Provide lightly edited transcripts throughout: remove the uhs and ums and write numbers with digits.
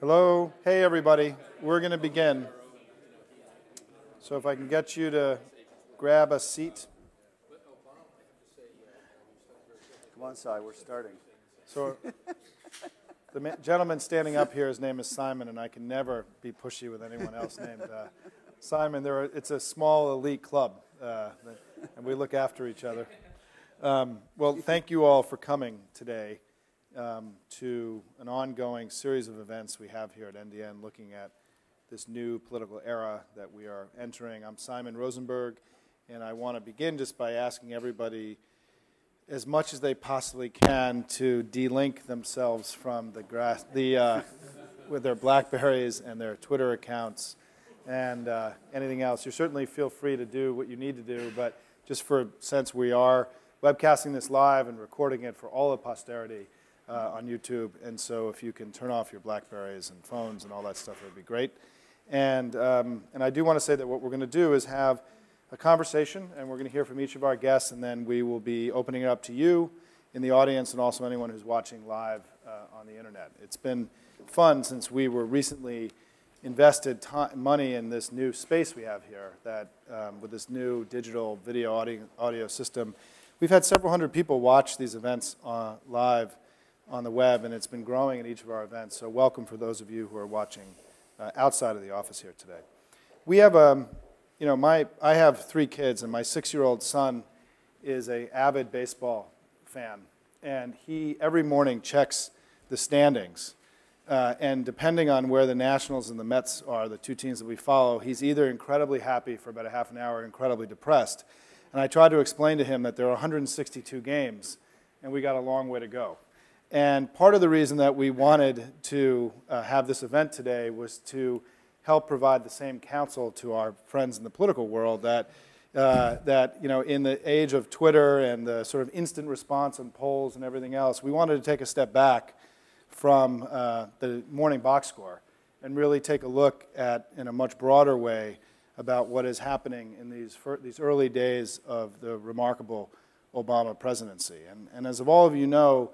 Hello. Hey, everybody. We're going to begin. So if I can get you to grab a seat. Come on, Si, we're starting. So the gentleman standing up here, his name is Simon, and I can never be pushy with anyone else named Simon. It's a small elite club, and we look after each other. Well, thank you all for coming today to an ongoing series of events we have here at NDN looking at this new political era that we are entering. I'm Simon Rosenberg, and I want to begin just by asking everybody, as much as they possibly can, to de-link themselves from with their BlackBerries and their Twitter accounts and anything else. You certainly feel free to do what you need to do, but just since we are webcasting this live and recording it for all of posterity on YouTube, and so if you can turn off your BlackBerries and phones and all that stuff, it would be great. And I do want to say that what we're going to do is have a conversation, and we're going to hear from each of our guests, and then we will be opening it up to you in the audience and also anyone who's watching live on the internet. It's been fun since we were recently invested money in this new space we have here, that with this new digital video audio system. We've had several hundred people watch these events live on the web, and it's been growing at each of our events. So welcome for those of you who are watching outside of the office here today. We have I have 3 kids, and my 6-year-old son is an avid baseball fan, and he every morning checks the standings. And depending on where the Nationals and the Mets are, the 2 teams that we follow, he's either incredibly happy for about a half an hour or incredibly depressed. And I tried to explain to him that there are 162 games, and we got a long way to go. And part of the reason that we wanted to have this event today was to help provide the same counsel to our friends in the political world that in the age of Twitter and the sort of instant response on polls and everything else, we wanted to take a step back from the morning box score and really take a look at, in a much broader way, about what is happening in these early days of the remarkable Obama presidency. And as all of you know,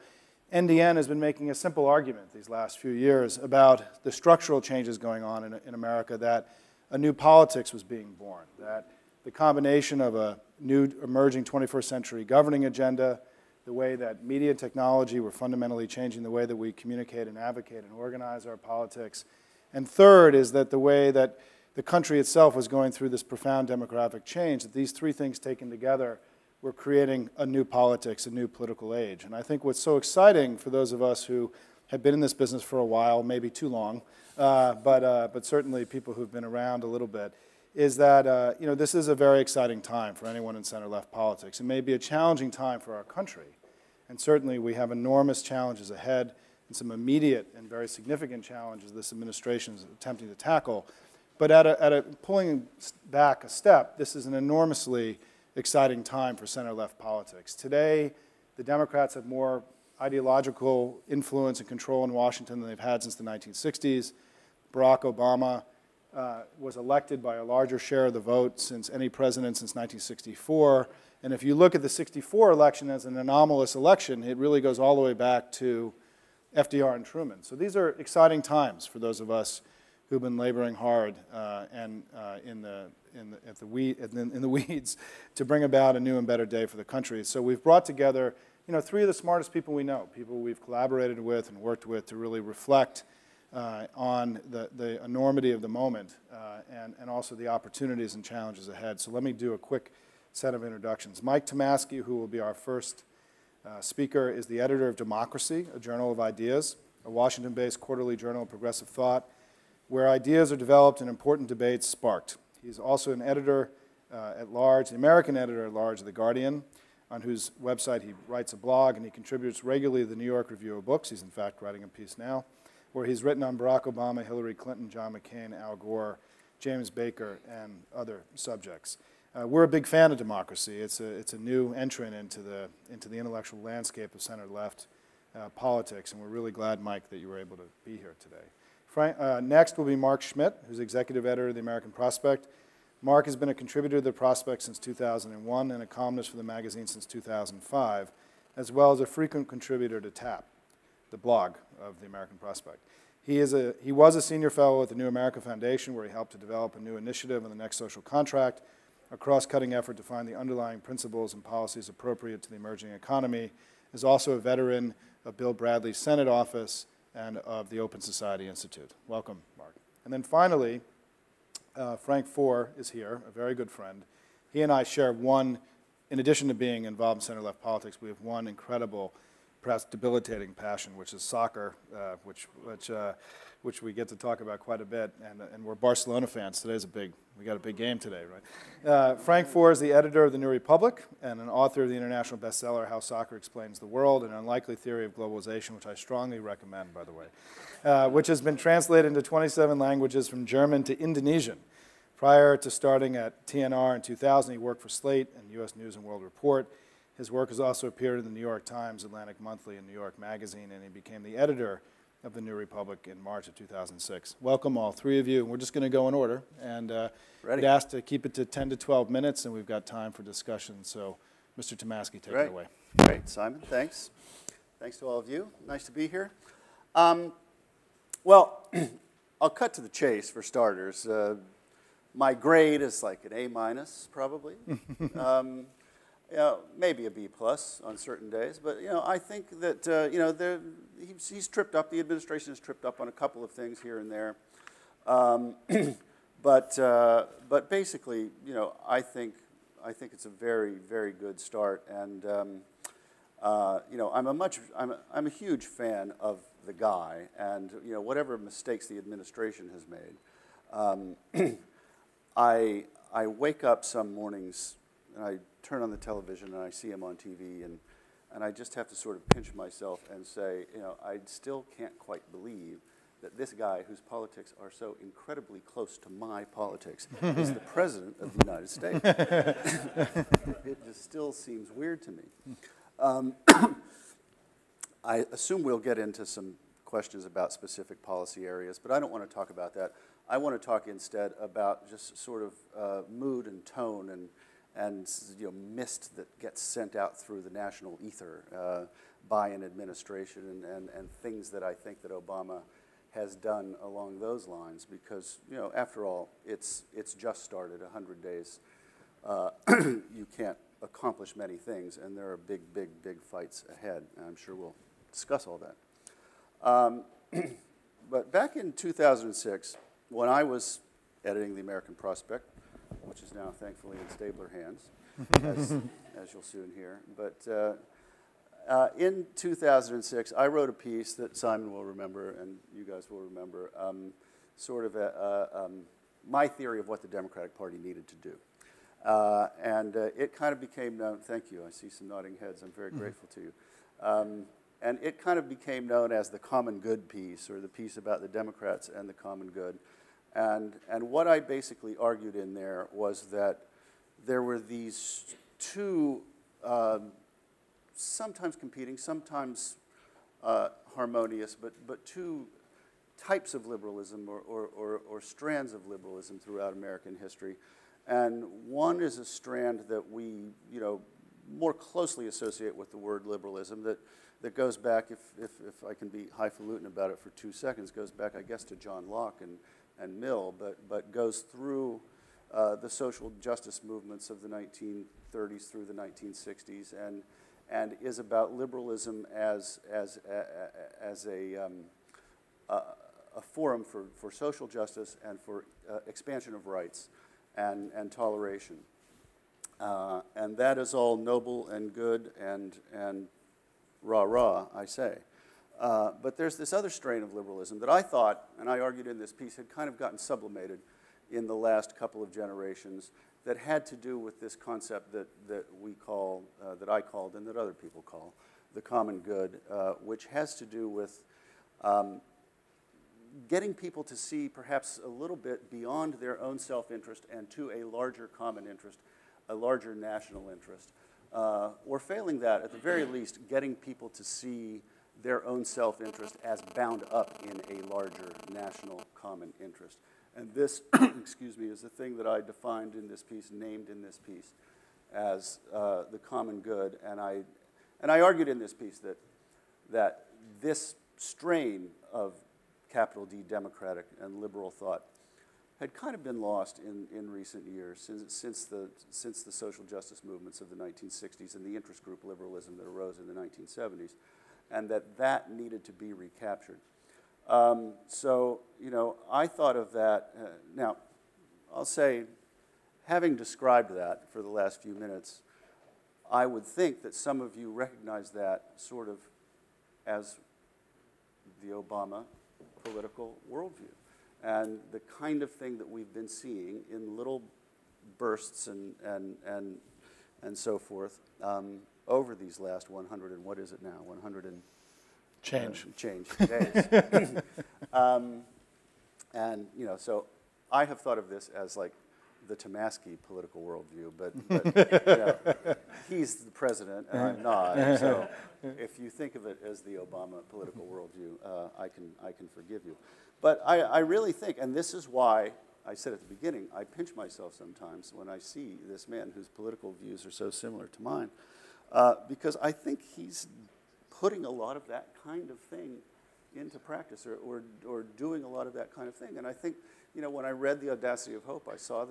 NDN has been making a simple argument these last few years about the structural changes going on in America, that a new politics was being born, that the combination of a new emerging 21st century governing agenda, the way that media and technology were fundamentally changing the way that we communicate and advocate and organize our politics. And third is that the way that the country itself was going through this profound demographic change, that these 3 things taken together were creating a new politics, a new political age. And I think what's so exciting for those of us who have been in this business for a while, maybe too long, but certainly people who've been around a little bit, is that this is a very exciting time for anyone in center-left politics. It may be a challenging time for our country, and certainly we have enormous challenges ahead and some immediate and very significant challenges this administration is attempting to tackle. But pulling back a step, this is an enormously exciting time for center-left politics. Today, the Democrats have more ideological influence and control in Washington than they've had since the 1960s. Barack Obama was elected by a larger share of the vote since any president since 1964. And if you look at the 64 election as an anomalous election, it really goes all the way back to FDR and Truman. So these are exciting times for those of us who've been laboring hard and in the weeds to bring about a new and better day for the country. So we've brought together 3 of the smartest people we know, people we've collaborated with and worked with to really reflect on the enormity of the moment and also the opportunities and challenges ahead. So let me do a quick set of introductions. Mike Tomasky, who will be our first speaker, is the editor of Democracy, a journal of ideas, a Washington-based quarterly journal of progressive thought, where ideas are developed and important debates sparked. He's also an editor at large, the American editor at large of The Guardian, on whose website he writes a blog, and he contributes regularly to the New York Review of Books. He's in fact writing a piece now, where he's written on Barack Obama, Hillary Clinton, John McCain, Al Gore, James Baker, and other subjects. We're a big fan of Democracy. It's a new entrant into the intellectual landscape of center-left politics, and we're really glad, Mike, that you were able to be here today. Next will be Mark Schmitt, who's executive editor of the American Prospect. Mark has been a contributor to the Prospect since 2001 and a columnist for the magazine since 2005, as well as a frequent contributor to TAP, the blog of the American Prospect. He was a senior fellow at the New America Foundation, where he helped to develop a new initiative on the next social contract, a cross-cutting effort to find the underlying principles and policies appropriate to the emerging economy. Is also a veteran of Bill Bradley's Senate office and of the Open Society Institute. Welcome, Mark. And then finally, Frank Foer is here, a very good friend. He and I share one, in addition to being involved in center-left politics, we have one incredible, perhaps debilitating passion, which is soccer, which we get to talk about quite a bit, and we're Barcelona fans. We got a big game today, right? Frank Foer is the editor of The New Republic and an author of the international bestseller, How Soccer Explains the World, An Unlikely Theory of Globalization, which I strongly recommend, by the way, which has been translated into 27 languages from German to Indonesian. Prior to starting at TNR in 2000, he worked for Slate and U.S. News and World Report. His work has also appeared in the New York Times, Atlantic Monthly, and New York Magazine, and he became the editor of The New Republic in March of 2006. Welcome, all three of you. We're just going to go in order, and we'd ask to keep it to 10 to 12 minutes, and we've got time for discussion. So, Mr. Tomasky, take it away. Great, Simon. Thanks. Thanks to all of you. Nice to be here. Well, I'll cut to the chase for starters. My grade is like an A-, probably. Maybe a B+ on certain days, but I think that he's tripped up. The administration has tripped up on a couple of things here and there, but basically, I think it's a very, very good start, and I'm a huge fan of the guy, and whatever mistakes the administration has made, I wake up some mornings and I turn on the television and I see him on TV, and I just have to sort of pinch myself and say, I still can't quite believe that this guy, whose politics are so incredibly close to my politics, is the president of the United States. It just still seems weird to me. I assume we'll get into some questions about specific policy areas, but I don't want to talk about that. I want to talk instead about just sort of mood and tone and mist that gets sent out through the national ether by an administration and things that I think that Obama has done along those lines, because after all, it's just started 100 days. You can't accomplish many things, and there are big fights ahead, and I'm sure we'll discuss all that. But back in 2006, when I was editing the American Prospect, which is now thankfully in stabler hands, as you'll soon hear. But in 2006, I wrote a piece that Simon will remember and you guys will remember, sort of my theory of what the Democratic Party needed to do. And it kind of became known, thank you, I see some nodding heads, I'm very grateful to you. And it kind of became known as the common good piece, or the piece about the Democrats and the common good. And what I basically argued in there was that there were these two, sometimes competing, sometimes harmonious, but two types of liberalism or strands of liberalism throughout American history. And one is a strand that we, more closely associate with the word liberalism that goes back, if I can be highfalutin about it for 2 seconds, goes back, I guess, to John Locke and Mill, but goes through the social justice movements of the 1930s through the 1960s, and is about liberalism as a forum for social justice and for expansion of rights and toleration. And that is all noble and good and rah-rah, I say. But there's this other strain of liberalism that I thought, and I argued in this piece, had kind of gotten sublimated in the last couple of generations, that had to do with this concept that we call, that I called and that other people call, the common good, which has to do with getting people to see perhaps a little bit beyond their own self-interest and to a larger common interest, a larger national interest. Or failing that, at the very least, getting people to see their own self-interest as bound up in a larger national common interest. And this, excuse me, is the thing that I defined in this piece, named in this piece, as the common good. And I argued in this piece that this strain of capital D, democratic and liberal thought had kind of been lost in recent years since the social justice movements of the 1960s and the interest group liberalism that arose in the 1970s, and that needed to be recaptured. So, you know, I thought of that. Now, I'll say, having described that for the last few minutes, I would think that some of you recognize that sort of as the Obama political worldview, and the kind of thing that we've been seeing in little bursts and so forth over these last 100 and what is it now, 100 and change days. And you know, so I have thought of this as like the Tomasky political worldview, but you know, he's the president and I'm not. So if you think of it as the Obama political worldview, I can forgive you. But I really think, and this is why I said at the beginning, I pinch myself sometimes when I see this man whose political views are so similar to mine, because I think he's putting a lot of that kind of thing into practice, or doing a lot of that kind of thing. And I think, you know, when I read The Audacity of Hope, I thought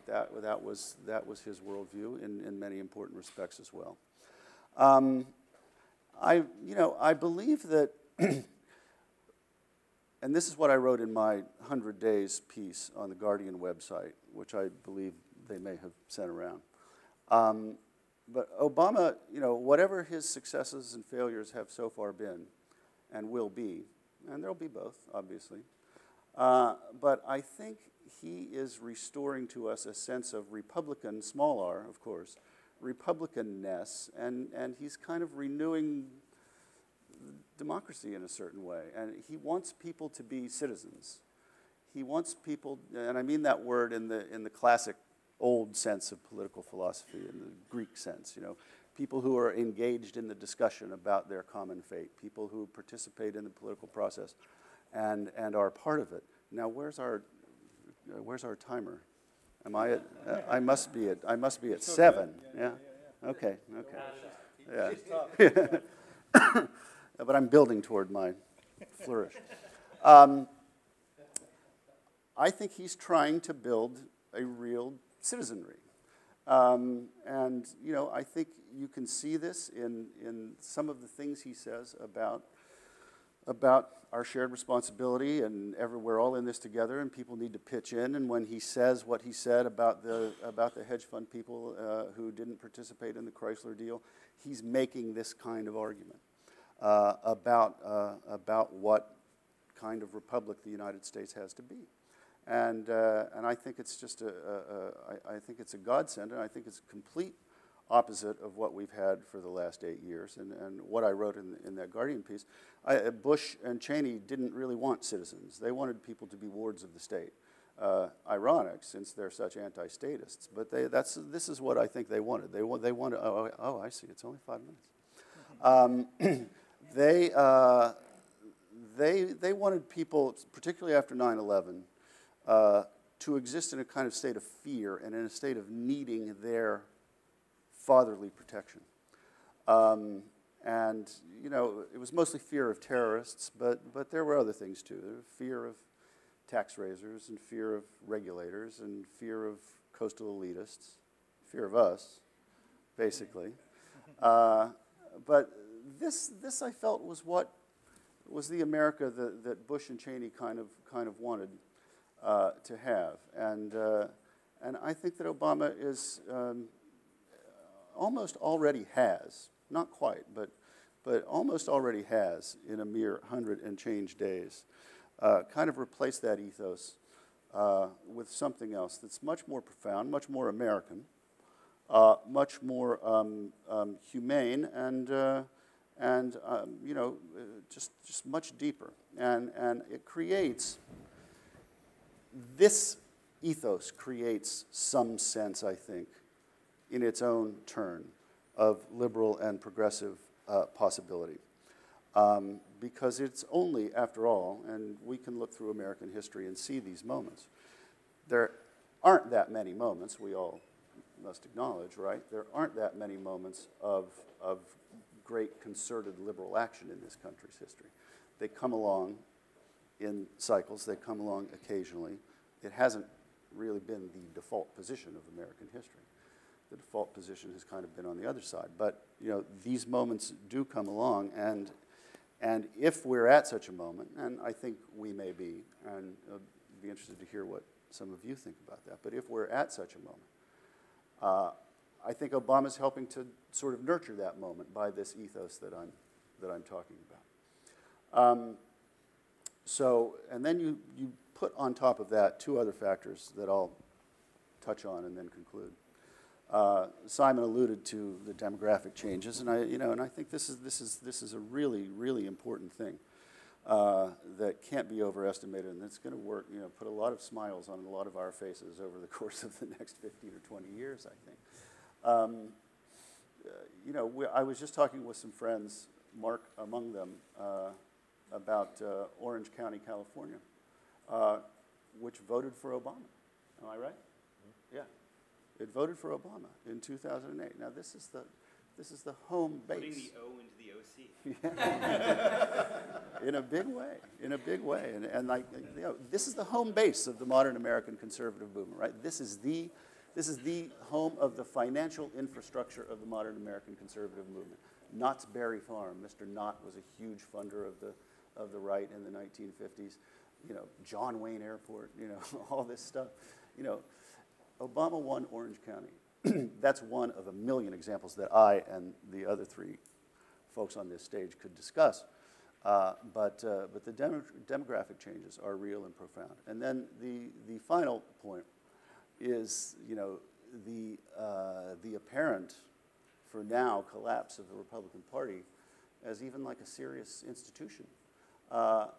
that was his worldview in many important respects as well. I believe that, and this is what I wrote in my 100 Days piece on the Guardian website, which I believe they may have sent around. But Obama, you know, whatever his successes and failures have so far been, and will be, and there'll be both, obviously, but I think he is restoring to us a sense of Republican, small r, of course, Republicanness, and he's kind of renewing democracy in a certain way. And he wants people to be citizens. He wants people, and I mean that word in the classic old sense of political philosophy, in the Greek sense, you know, people who are engaged in the discussion about their common fate, people who participate in the political process and are part of it. Now, where's our timer? Am I at? I must be at 7. Yeah. Okay. Yeah. But I'm building toward my flourish. I think he's trying to build a real citizenry. And, you know, I think you can see this in some of the things he says about our shared responsibility, and we're all in this together, and people need to pitch in. And when he says what he said about the hedge fund people who didn't participate in the Chrysler deal, he's making this kind of argument about what kind of republic the United States has to be. And I think it's just I think it's a godsend, and I think it's complete opposite of what we've had for the last 8 years, and what I wrote in that Guardian piece. Bush and Cheney didn't really want citizens. They wanted people to be wards of the state. Ironic, since they're such anti-statists, but this is what I think they wanted. They wanted. Oh, I see. It's only 5 minutes. They wanted people, particularly after 9/11. To exist in a kind of state of fear and in a state of needing their fatherly protection. And, you know, it was mostly fear of terrorists, but there were other things too. There was fear of tax raisers and fear of regulators and fear of coastal elitists, fear of us, basically. But this I felt was the America that Bush and Cheney kind of wanted to have, and I think that Obama is almost already has, not quite, but almost already has, in a mere 100 and change days, kind of replaced that ethos with something else that's much more profound, much more American, much more humane, and you know, just much deeper, and it creates. This ethos creates some sense, I think, in its own turn, of liberal and progressive possibility. Because it's only, after all, and we can look through American history and see these moments. There aren't that many moments, we all must acknowledge, right? There aren't that many moments of great concerted liberal action in this country's history. They come along in cycles. They come along occasionally. It hasn't really been the default position of American history. The default position has kind of been on the other side. But these moments do come along, and if we're at such a moment, and I think we may be, and I'd be interested to hear what some of you think about that, but if we're at such a moment, I think Obama's helping to sort of nurture that moment by this ethos that I'm talking about. And then you put on top of that two other factors that I'll touch on and then conclude. Simon alluded to the demographic changes, and I think this is a really, really important thing that can't be overestimated, and it's going to work. Put a lot of smiles on a lot of our faces over the course of the next 15 or 20 years, I think. I was just talking with some friends, Mark among them, about Orange County, California, which voted for Obama. Am I right? Mm-hmm. Yeah. It voted for Obama in 2008. Now this is the home base. Putting the O into the OC. Yeah. In a big way, and this is the home base of the modern American conservative movement, right? This is the home of the financial infrastructure of the modern American conservative movement. Knott's Berry Farm. Mr. Knott was a huge funder of the right in the 1950s. John Wayne Airport. All this stuff. Obama won Orange County. That's one of a million examples that I and the other three folks on this stage could discuss. But the demographic changes are real and profound. And then the final point is, the apparent, for now, collapse of the Republican Party as even like a serious institution. I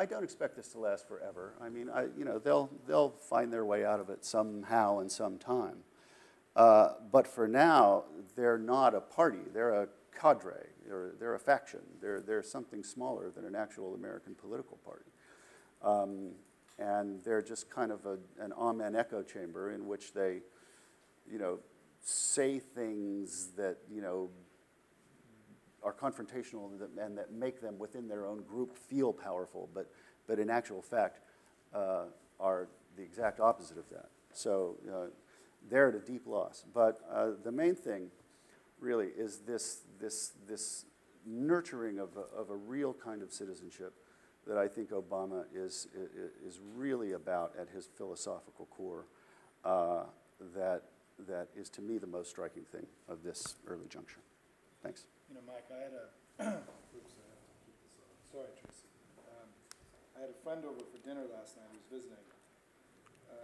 don't expect this to last forever. I mean, they'll find their way out of it somehow and sometime. But for now, they're not a party. They're a cadre. They're a faction. They're something smaller than an actual American political party. And they're just kind of an amen echo chamber in which they, say things that, are confrontational and that make them within their own group feel powerful, but in actual fact are the exact opposite of that. So they're at a deep loss. But the main thing really is this nurturing of a real kind of citizenship that I think Obama is really about at his philosophical core. That is, to me, the most striking thing of this early juncture. Thanks. Mike, I had a oops, I have to keep this on. Sorry, Tracy. I had a friend over for dinner last night who was visiting,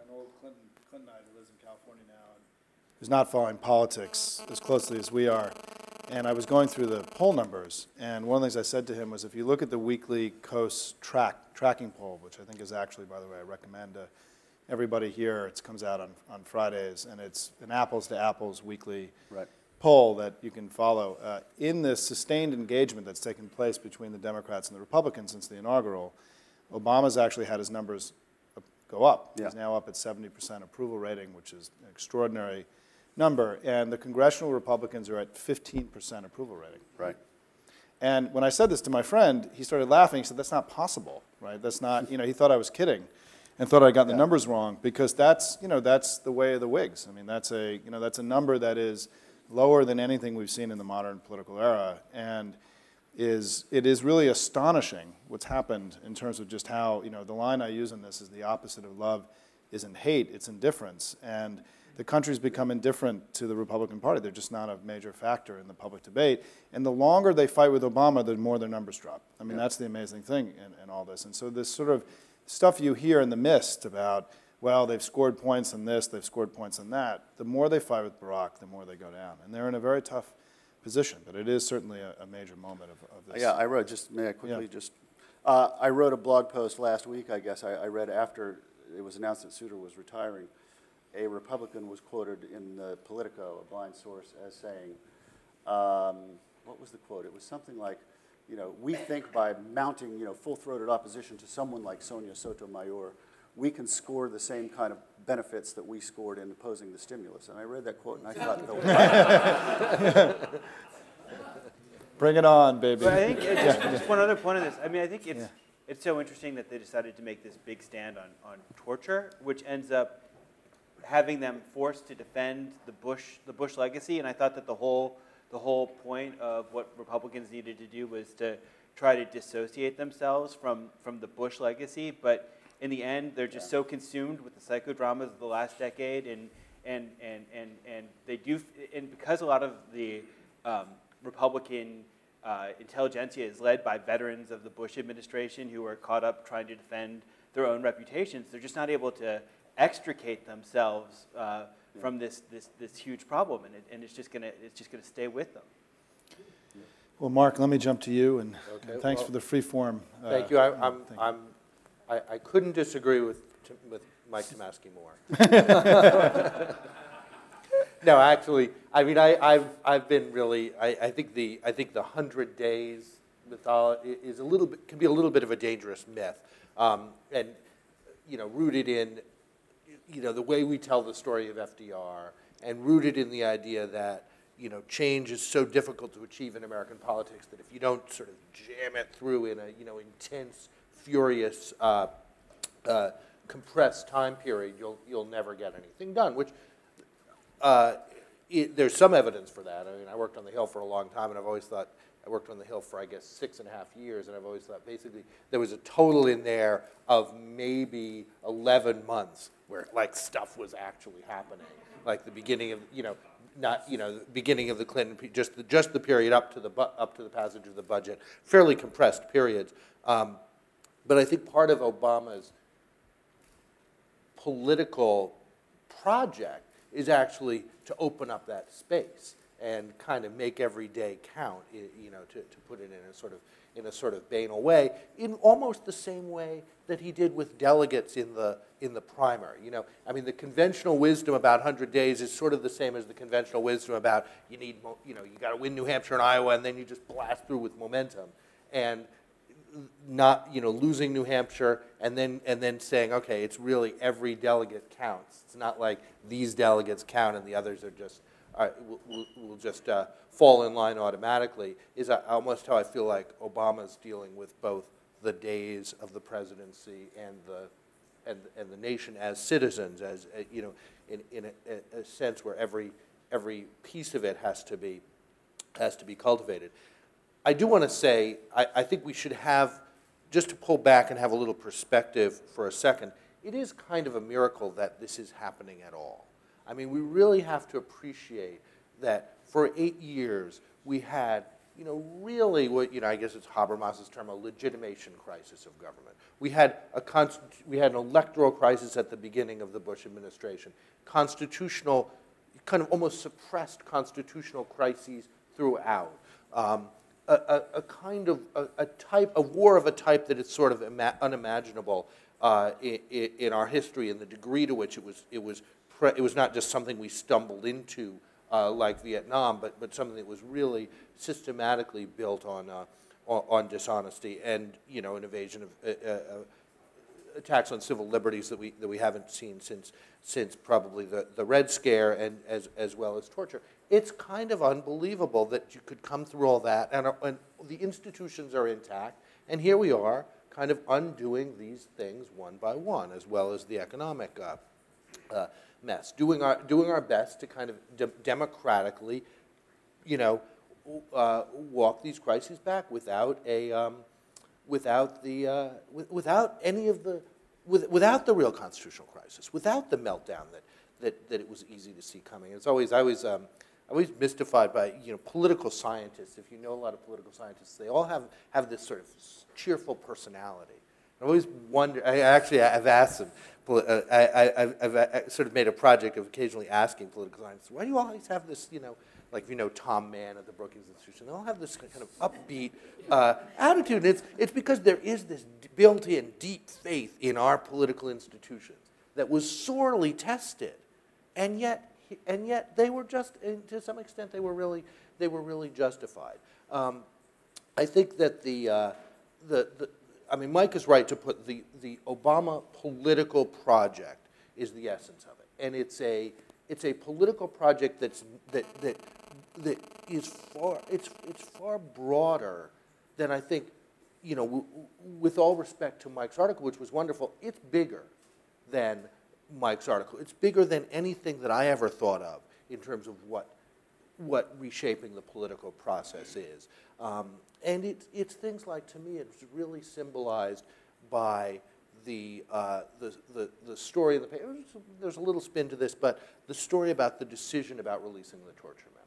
an old Clintonite who lives in California now, and who's not following politics as closely as we are. And I was going through the poll numbers, and one of the things I said to him was, if you look at the weekly Coast tracking poll, which I think is actually, by the way, I recommend to everybody here, it comes out on Fridays, and it's an apples-to-apples weekly poll that you can follow. In this sustained engagement that's taken place between the Democrats and the Republicans since the inaugural, Obama's actually had his numbers go up. Yeah. He's now up at 70% approval rating, which is an extraordinary number, and the congressional Republicans are at 15% approval rating. Right. And when I said this to my friend, he started laughing. He said, "That's not possible, right? That's not." He thought I was kidding, and thought I got the numbers wrong, because that's the way of the Whigs. I mean, that's a number that is lower than anything we've seen in the modern political era, and it is really astonishing what's happened in terms of just how the line I use in this is the opposite of love isn't hate, it's indifference, and the country's become indifferent to the Republican Party. They're just not a major factor in the public debate. And the longer they fight with Obama, the more their numbers drop. I mean, that's the amazing thing in all this. And so this sort of stuff you hear in the mist about, well, they've scored points in this, they've scored points in that, the more they fight with Barack, the more they go down. And they're in a very tough position, but it is certainly a major moment of this. Yeah, I wrote, may I quickly I wrote a blog post last week, I guess. I read after it was announced that Souter was retiring. A Republican was quoted in the Politico, a blind source, as saying, what was the quote? It was something like, we think by mounting, full-throated opposition to someone like Sonia Sotomayor, we can score the same kind of benefits that we scored in opposing the stimulus. And I read that quote and I thought, bring it on, baby. But I think just one other point on this. I mean, I think it's so interesting that they decided to make this big stand on torture, which ends up having them forced to defend the Bush legacy. And I thought that the whole point of what Republicans needed to do was to try to dissociate themselves from the Bush legacy. But in the end, they're just so consumed with the psychodramas of the last decade, and they do, and because a lot of the Republican intelligentsia is led by veterans of the Bush administration who are caught up trying to defend their own reputations, they're just not able to extricate themselves from this huge problem, and it's just gonna stay with them. Well, Mark, let me jump to you, and thanks well, for the free form. Thank you. I couldn't disagree with Mike Tomasky more. No, actually, I mean, I've been really. I think the 100 days is can be a little bit of a dangerous myth, and rooted in the way we tell the story of FDR, and rooted in the idea that change is so difficult to achieve in American politics that if you don't sort of jam it through in a intense, furious, compressed time period, you'll never get anything done. Which there's some evidence for that. I mean, I worked on the Hill for a long time, and I've always thought I worked on the Hill for, I guess, 6.5 years, and I've always thought basically there was a total in there of maybe 11 months where stuff was actually happening, like the beginning of the beginning of the Clinton, just the period up to the passage of the budget, fairly compressed periods. But I think part of Obama's political project is actually to open up that space and kind of make every day count, to put it in a sort of banal way, in almost the same way that he did with delegates in the primary. I mean, the conventional wisdom about 100 days is sort of the same as the conventional wisdom about you got to win New Hampshire and Iowa, and then you just blast through with momentum, and not losing New Hampshire and then saying, okay, it's really every delegate counts. It's not like these delegates count and the others are just will just fall in line automatically. Is almost how I feel like Obama's dealing with both the days of the presidency and the nation as citizens, as in a sense where every piece of it has to be cultivated. I do want to say, I think we should have, just to pull back and have a little perspective for a second, it is kind of a miracle that this is happening at all. I mean, we really have to appreciate that for 8 years we had, really what, I guess it's Habermas's term, a legitimation crisis of government. We had an electoral crisis at the beginning of the Bush administration, constitutional, kind of almost suppressed constitutional crises throughout. A kind of a war of a type that is sort of unimaginable in our history, and the degree to which it was not just something we stumbled into like Vietnam, but something that was really systematically built on dishonesty and an invasion of attacks on civil liberties that we haven't seen since probably the Red Scare, and as well as torture. It's kind of unbelievable that you could come through all that, and the institutions are intact, and here we are kind of undoing these things one by one, as well as the economic mess, doing our best to kind of democratically, walk these crises back without without the real constitutional crisis, without the meltdown that it was easy to see coming. It's always always mystified by political scientists. If you know a lot of political scientists, they all have this sort of cheerful personality. I always wonder. I've asked them. I've sort of made a project of occasionally asking political scientists, why do you always have this, like Tom Mann at the Brookings Institution, they all have this kind of upbeat attitude. And it's because there is this built-in deep faith in our political institutions that was sorely tested, and yet they were just, to some extent, they were really justified. I think that Mike is right to put the Obama political project is the essence of it, and it's a political project that is far broader than I think with all respect to Mike's article, which was wonderful, it's bigger than Mike's article. It's bigger than anything that I ever thought of in terms of what reshaping the political process is. And it's things like, to me, it's really symbolized by the story in the paper. There's a little spin to this, but the story about the decision about releasing the torture memos.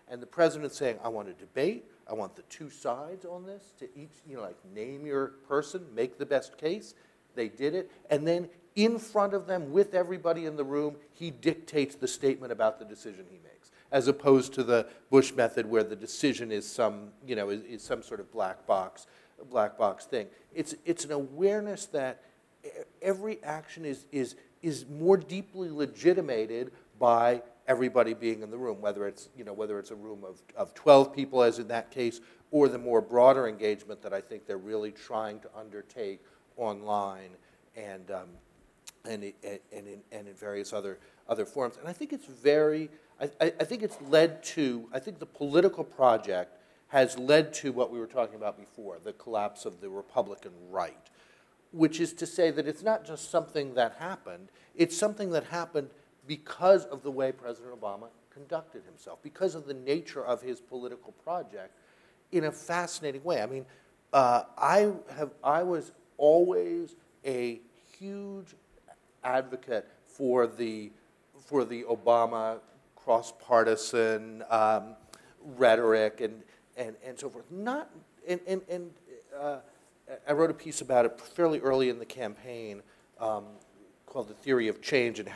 And the president saying, I want a debate, I want the two sides on this, to each, like, name your person, make the best case. They did it. And then in front of them, with everybody in the room, he dictates the statement about the decision he makes, as opposed to the Bush method where the decision is some, is some sort of black box thing. It's an awareness that every action is more deeply legitimated by everybody being in the room, whether it's a room of 12 people, as in that case, or the more broader engagement that I think they're really trying to undertake online and in various other forms. And I think it's I think it's led to, I think the political project has led to what we were talking about before, the collapse of the Republican right, which is to say that it's not just something that happened, it's something that happened because of the way President Obama conducted himself, because of the nature of his political project in a fascinating way. I mean, I was always a huge advocate for the Obama cross-partisan rhetoric and so forth. I wrote a piece about it fairly early in the campaign called "The Theory of Change" and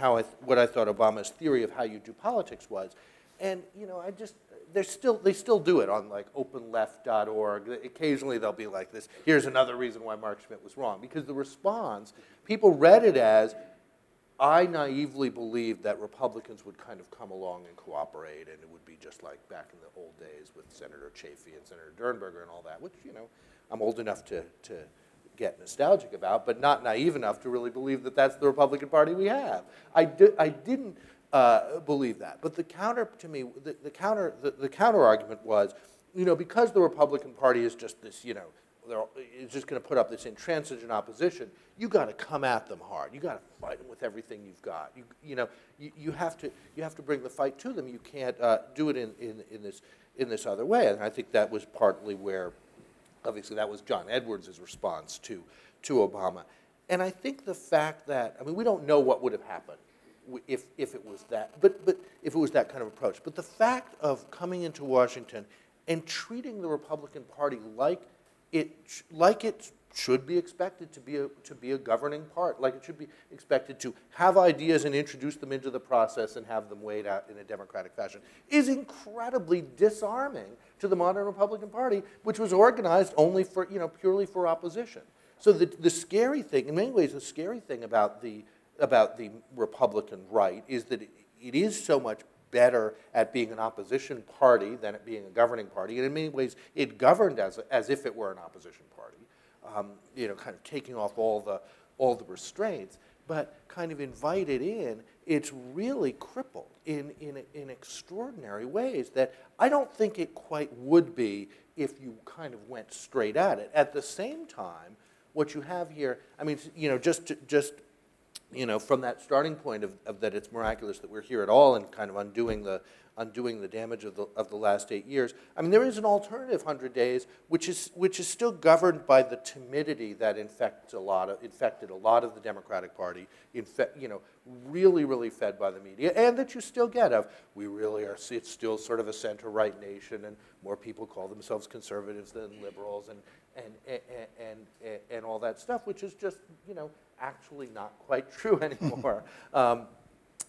what I thought Obama's theory of how you do politics was. And they still do it on like openleft.org. Occasionally they'll be like this, here's another reason why Mark Schmitt was wrong. Because the response, people read it as, I naively believed that Republicans would kind of come along and cooperate, and it would be just like back in the old days with Senator Chafee and Senator Dernberger and all that, which, I'm old enough to get nostalgic about, but not naive enough to really believe that that's the Republican Party we have. I didn't believe that. But the counter to me, the counter argument was, because the Republican Party is just this, it's just going to put up this intransigent opposition, you got to come at them hard. You got to fight them with everything you've got. You have to bring the fight to them. You can't do it in this other way. And I think that was partly where, obviously, that was John Edwards' response to Obama. And I think the fact that, we don't know what would have happened if it was that, but if it was that kind of approach. But the fact of coming into Washington and treating the Republican Party like it should be expected to be a governing part, like it should be expected to have ideas and introduce them into the process and have them weighed out in a democratic fashion, is incredibly disarming to the modern Republican Party, which was organized only for, purely for opposition. So the scary thing, in many ways, the scary thing about the Republican right is that it is so much better at being an opposition party than at being a governing party. And in many ways, it governed as if it were an opposition party, kind of taking off all the restraints, but kind of invited in, it's really crippled in extraordinary ways that I don't think it quite would be if you kind of went straight at it. At the same time, what you have here, from that starting point of that it's miraculous that we're here at all and kind of undoing the damage of the last 8 years. There is an alternative 100 days, which is still governed by the timidity that infected a lot of the Democratic Party, really, really fed by the media, and that you still get of, we really are, it's still sort of a center-right nation, and more people call themselves conservatives than liberals, and all that stuff, which is just, actually not quite true anymore.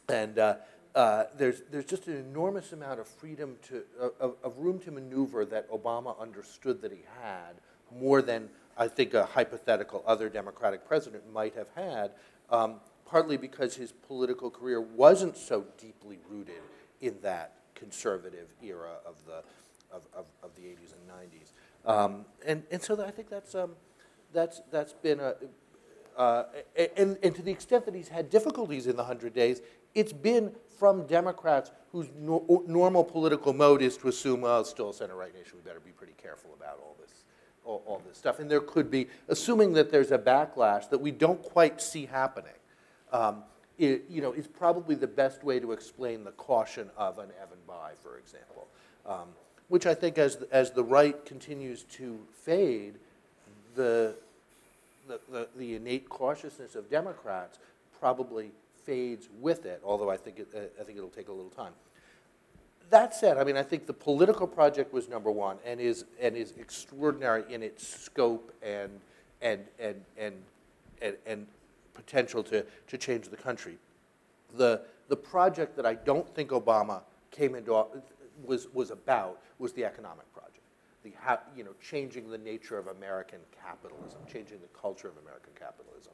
There's just an enormous amount of freedom of room to maneuver that Obama understood that he had, more than I think a hypothetical other Democratic president might have had, partly because his political career wasn't so deeply rooted in that conservative era of the 80s and 90s. And so I think that's been and to the extent that he's had difficulties in the 100 days, it's been from Democrats whose normal political mode is to assume, well, it's still a center-right nation, we better be pretty careful about all this stuff. And there could be, assuming that there's a backlash that we don't quite see happening, is probably the best way to explain the caution of an Evan Bayh, for example, which I think as the right continues to fade, the innate cautiousness of Democrats probably fades with it, although I think it'll take a little time. That said, I mean, I think the political project was number one and is extraordinary in its scope and potential to change the country. The project that I don't think Obama came into was about was the economic project, changing the nature of American capitalism, changing the culture of American capitalism,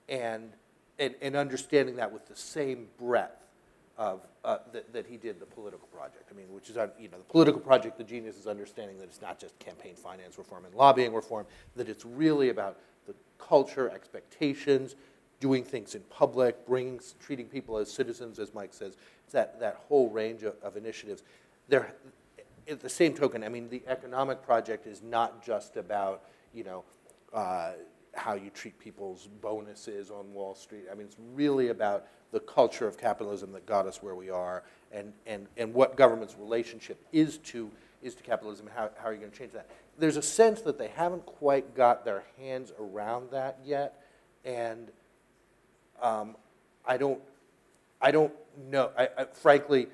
and understanding that with the same breadth of that he did the political project. I mean, which is the political project. The genius is understanding that it's not just campaign finance reform and lobbying reform. That it's really about the culture, expectations, doing things in public, treating people as citizens, as Mike says. It's that whole range of initiatives. There, at the same token, I mean, the economic project is not just about how you treat people's bonuses on Wall Street. I mean, it's really about the culture of capitalism that got us where we are, and what government's relationship is to capitalism, and how are you going to change that? There's a sense that they haven't quite got their hands around that yet, and I don't know. Frankly,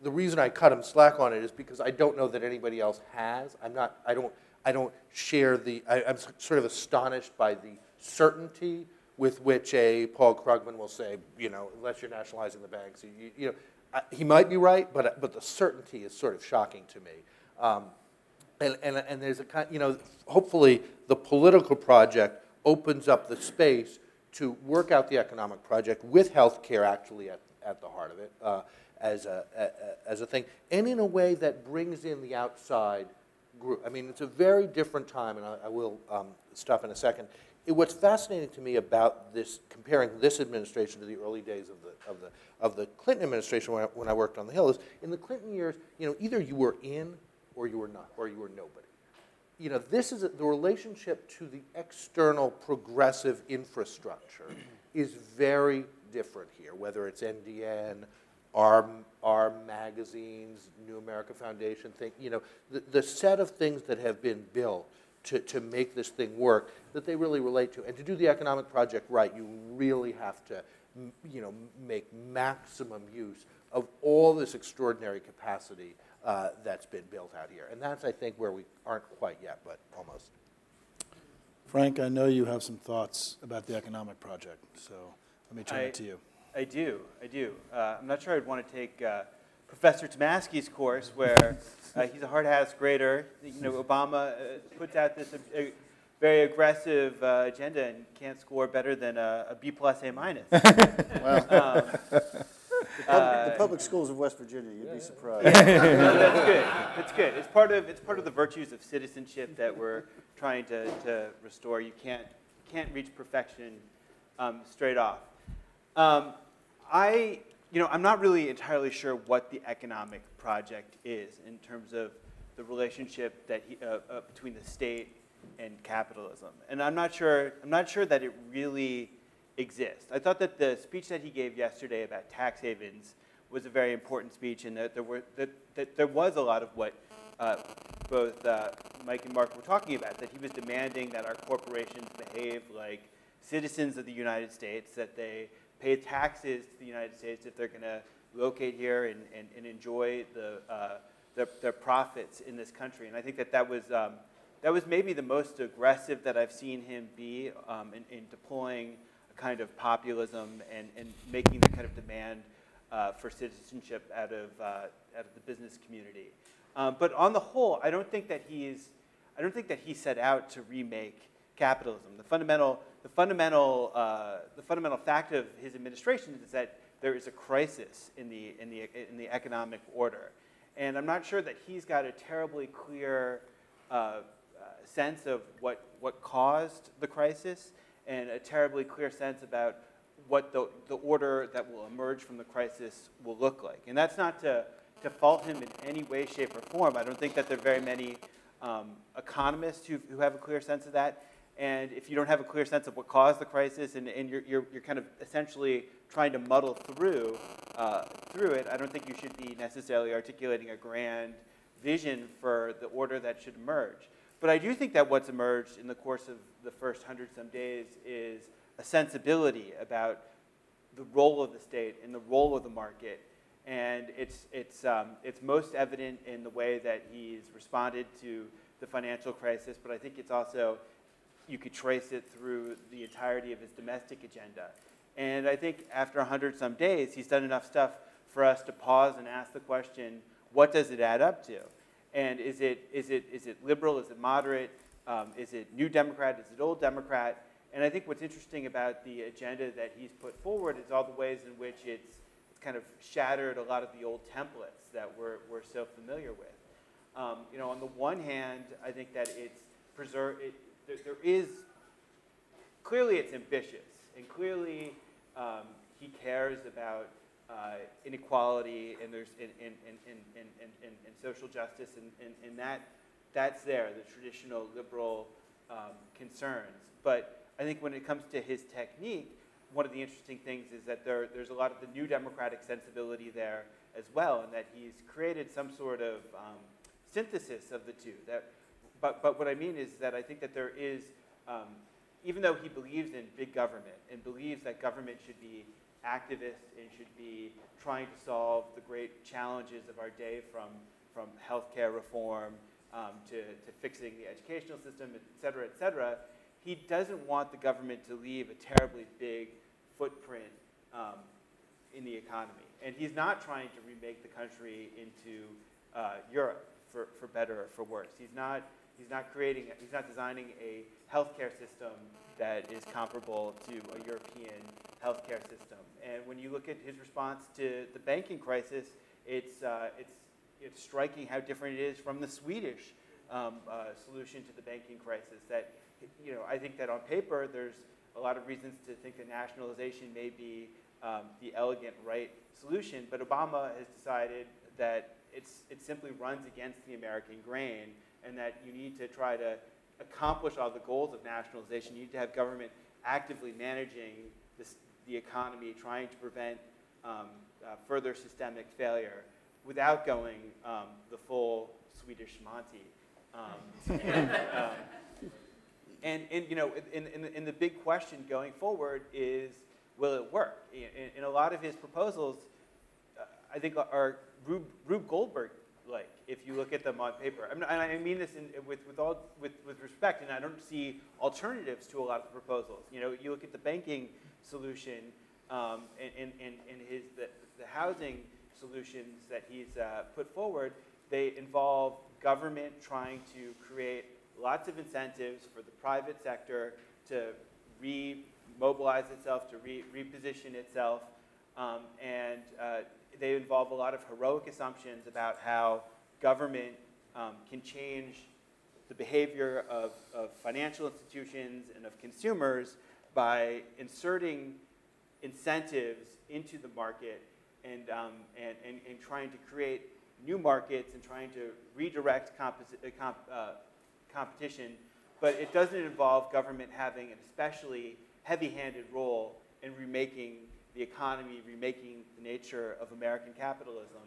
the reason I cut him slack on it is because I don't know that anybody else has. I don't share I'm sort of astonished by the certainty with which a Paul Krugman will say, unless you're nationalizing the banks, he might be right, but the certainty is sort of shocking to me. And there's a kind, hopefully the political project opens up the space to work out the economic project with health care actually at the heart of it as a thing, and in a way that brings in the outside group. I mean, it's a very different time, and I will stop in a second. What's fascinating to me about this, comparing this administration to the early days of the Clinton administration when I worked on the Hill, is in the Clinton years, either you were in or you were not, or you were nobody. This is the relationship to the external progressive infrastructure is very different here, whether it's NDN, our magazines, New America Foundation thing, the set of things that have been built to make this thing work that they really relate to. And to do the economic project right, you really have to, make maximum use of all this extraordinary capacity that's been built out here. And that's, I think, where we aren't quite yet, but almost. Frank, I know you have some thoughts about the economic project, so let me turn it to you. I do. I'm not sure I'd want to take Professor Tomasky's course, where he's a hard-ass grader. Obama puts out this very aggressive agenda and can't score better than a B+, A-. Well, the public schools of West Virginia, you'd be surprised. No, that's good. That's good. It's part of the virtues of citizenship that we're trying to restore. You can't reach perfection straight off. I'm not really entirely sure what the economic project is in terms of the relationship that between the state and capitalism, and I'm not sure that it really exists. I thought that the speech that he gave yesterday about tax havens was a very important speech, and that there was a lot of what both Mike and Mark were talking about. That he was demanding that our corporations behave like citizens of the United States, that they pay taxes to the United States if they're going to locate here and enjoy their profits in this country. And I think that was maybe the most aggressive that I've seen him be in deploying a kind of populism and making the kind of demand for citizenship out of the business community. But on the whole, I don't think that he set out to remake capitalism. The fundamental fact of his administration is that there is a crisis in the economic order, and I'm not sure that he's got a terribly clear sense of what caused the crisis, and a terribly clear sense about what the order that will emerge from the crisis will look like. And that's not to fault him in any way, shape, or form. I don't think that there are very many economists who have a clear sense of that. And if you don't have a clear sense of what caused the crisis, and you're kind of essentially trying to muddle through it, I don't think you should be necessarily articulating a grand vision for the order that should emerge. But I do think that what's emerged in the course of the first 100-some days is a sensibility about the role of the state and the role of the market. And it's most evident in the way that he's responded to the financial crisis, but I think it's also, you could trace it through the entirety of his domestic agenda. And I think after 100-some days, he's done enough stuff for us to pause and ask the question, what does it add up to? And is it liberal? Is it moderate? Is it new Democrat? Is it old Democrat? And I think what's interesting about the agenda that he's put forward is all the ways in which it's kind of shattered a lot of the old templates that we're so familiar with. You know, on the one hand, I think that it's preserved. There is clearly it's ambitious, and clearly he cares about inequality, and there's in social justice, and that's there, the traditional liberal concerns. But I think when it comes to his technique, one of the interesting things is that there's a lot of the new democratic sensibility there as well, and that he's created some sort of synthesis of the two. But what I mean is that I think that there is, even though he believes in big government and believes that government should be activist and should be trying to solve the great challenges of our day, from healthcare reform to fixing the educational system, et cetera, he doesn't want the government to leave a terribly big footprint in the economy. And he's not trying to remake the country into Europe, for better or for worse. He's not designing a healthcare system that is comparable to a European healthcare system. And when you look at his response to the banking crisis, it's striking how different it is from the Swedish solution to the banking crisis. That, you know, I think that on paper there's a lot of reasons to think that nationalization may be the elegant right solution, but Obama has decided that it simply runs against the American grain, and that you need to try to accomplish all the goals of nationalization. You need to have government actively managing the economy, trying to prevent further systemic failure without going the full Swedish Monty. And you know, in the big question going forward is, will it work? In a lot of his proposals, I think are Rube Goldberg-like, if you look at them on paper. I mean this with respect, and I don't see alternatives to a lot of the proposals. You know, you look at the banking solution and the housing solutions that he's put forward. They involve government trying to create lots of incentives for the private sector to remobilize itself, to reposition itself, and they involve a lot of heroic assumptions about how government can change the behavior of financial institutions and of consumers by inserting incentives into the market and trying to create new markets and trying to redirect competition, but it doesn't involve government having an especially heavy-handed role in remaking the economy, remaking the nature of American capitalism.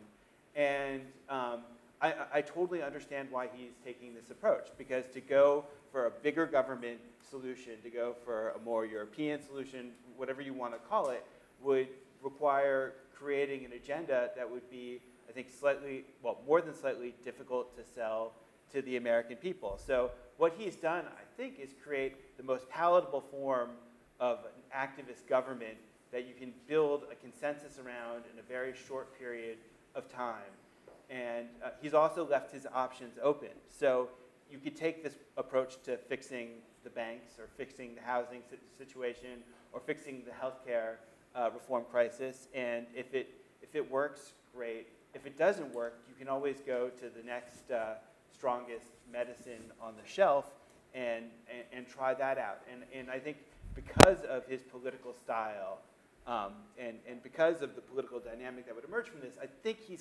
And I totally understand why he's taking this approach, because to go for a bigger government solution, to go for a more European solution, whatever you want to call it, would require creating an agenda that would be, I think, slightly, well, more than slightly difficult to sell to the American people. So what he's done, I think, is create the most palatable form of an activist government that you can build a consensus around in a very short period of time. And he's also left his options open. So you could take this approach to fixing the banks, or fixing the housing situation, or fixing the healthcare reform crisis. And if it works, great. If it doesn't work, you can always go to the next strongest medicine on the shelf and try that out. And I think because of his political style and because of the political dynamic that would emerge from this, I think he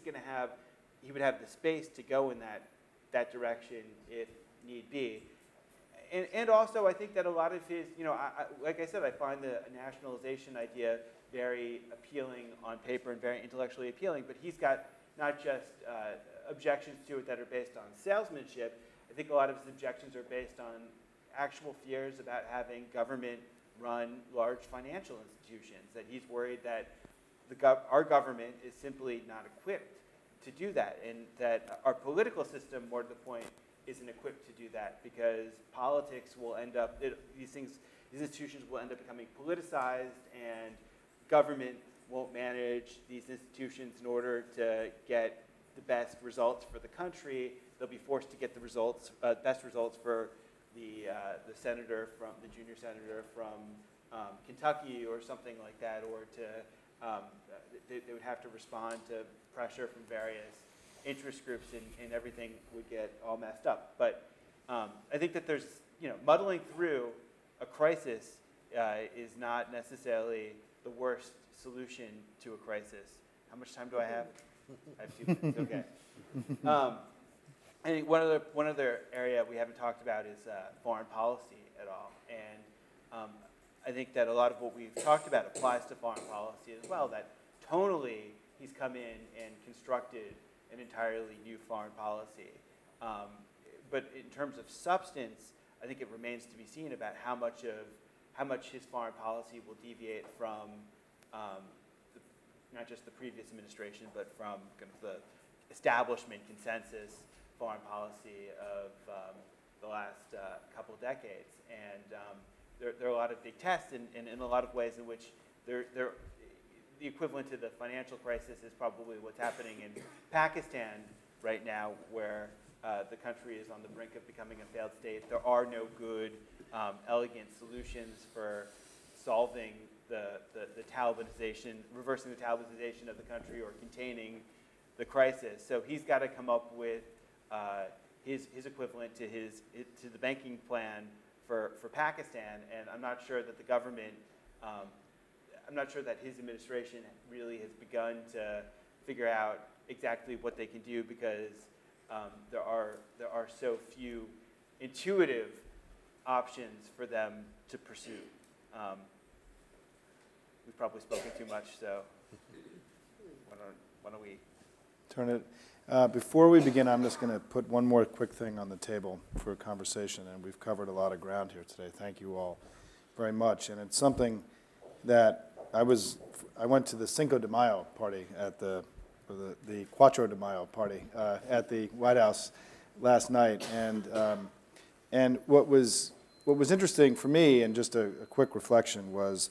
would have the space to go in that direction if need be. And also, I think that a lot of his, like I said, I find the nationalization idea very appealing on paper and very intellectually appealing, but he's got not just objections to it that are based on salesmanship. I think a lot of his objections are based on actual fears about having government run large financial institutions, that he's worried that our government is simply not equipped to do that, and that our political system, more to the point, isn't equipped to do that, because politics will end up, these institutions will end up becoming politicized, and government won't manage these institutions in order to get the best results for the country. They'll be forced to get the best results for the senator the junior senator from Kentucky or something like that, or they would have to respond to pressure from various interest groups, and everything would get all messed up. But I think that there's, muddling through a crisis is not necessarily the worst solution to a crisis. How much time do I have? I have 2 minutes, okay. I think one other area we haven't talked about is foreign policy at all. And I think that a lot of what we've talked about applies to foreign policy as well, that tonally he's come in and constructed an entirely new foreign policy. But in terms of substance, I think it remains to be seen about how much his foreign policy will deviate from not just the previous administration, but from kind of the establishment consensus foreign policy of the last couple of decades. And there are a lot of big tests, and in a lot of ways in which the equivalent to the financial crisis is probably what's happening in Pakistan right now, where the country is on the brink of becoming a failed state. There are no good, elegant solutions for solving the Talibanization, reversing the Talibanization of the country, or containing the crisis. So he's got to come up with his equivalent to the banking plan for Pakistan, and I'm not sure that the government, I'm not sure that his administration really has begun to figure out exactly what they can do, because there are so few intuitive options for them to pursue. We've probably spoken too much, so why don't we turn it? Before we begin, I'm just going to put one more quick thing on the table for a conversation, and we've covered a lot of ground here today. Thank you all very much. And it's something that I went to the Cinco de Mayo party at the Cuatro de Mayo party at the White House last night, and what was interesting for me, and just a quick reflection, was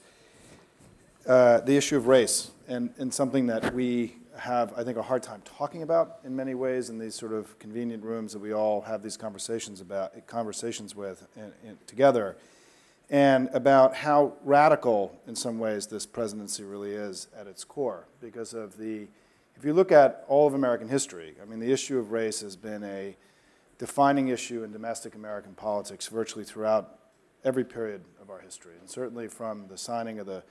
the issue of race, and something that we have, I think, a hard time talking about in many ways in these sort of convenient rooms that we all have these conversations with together, and about how radical in some ways this presidency really is at its core. Because of if you look at all of American history, I mean, the issue of race has been a defining issue in domestic American politics virtually throughout every period of our history, and certainly from the signing of the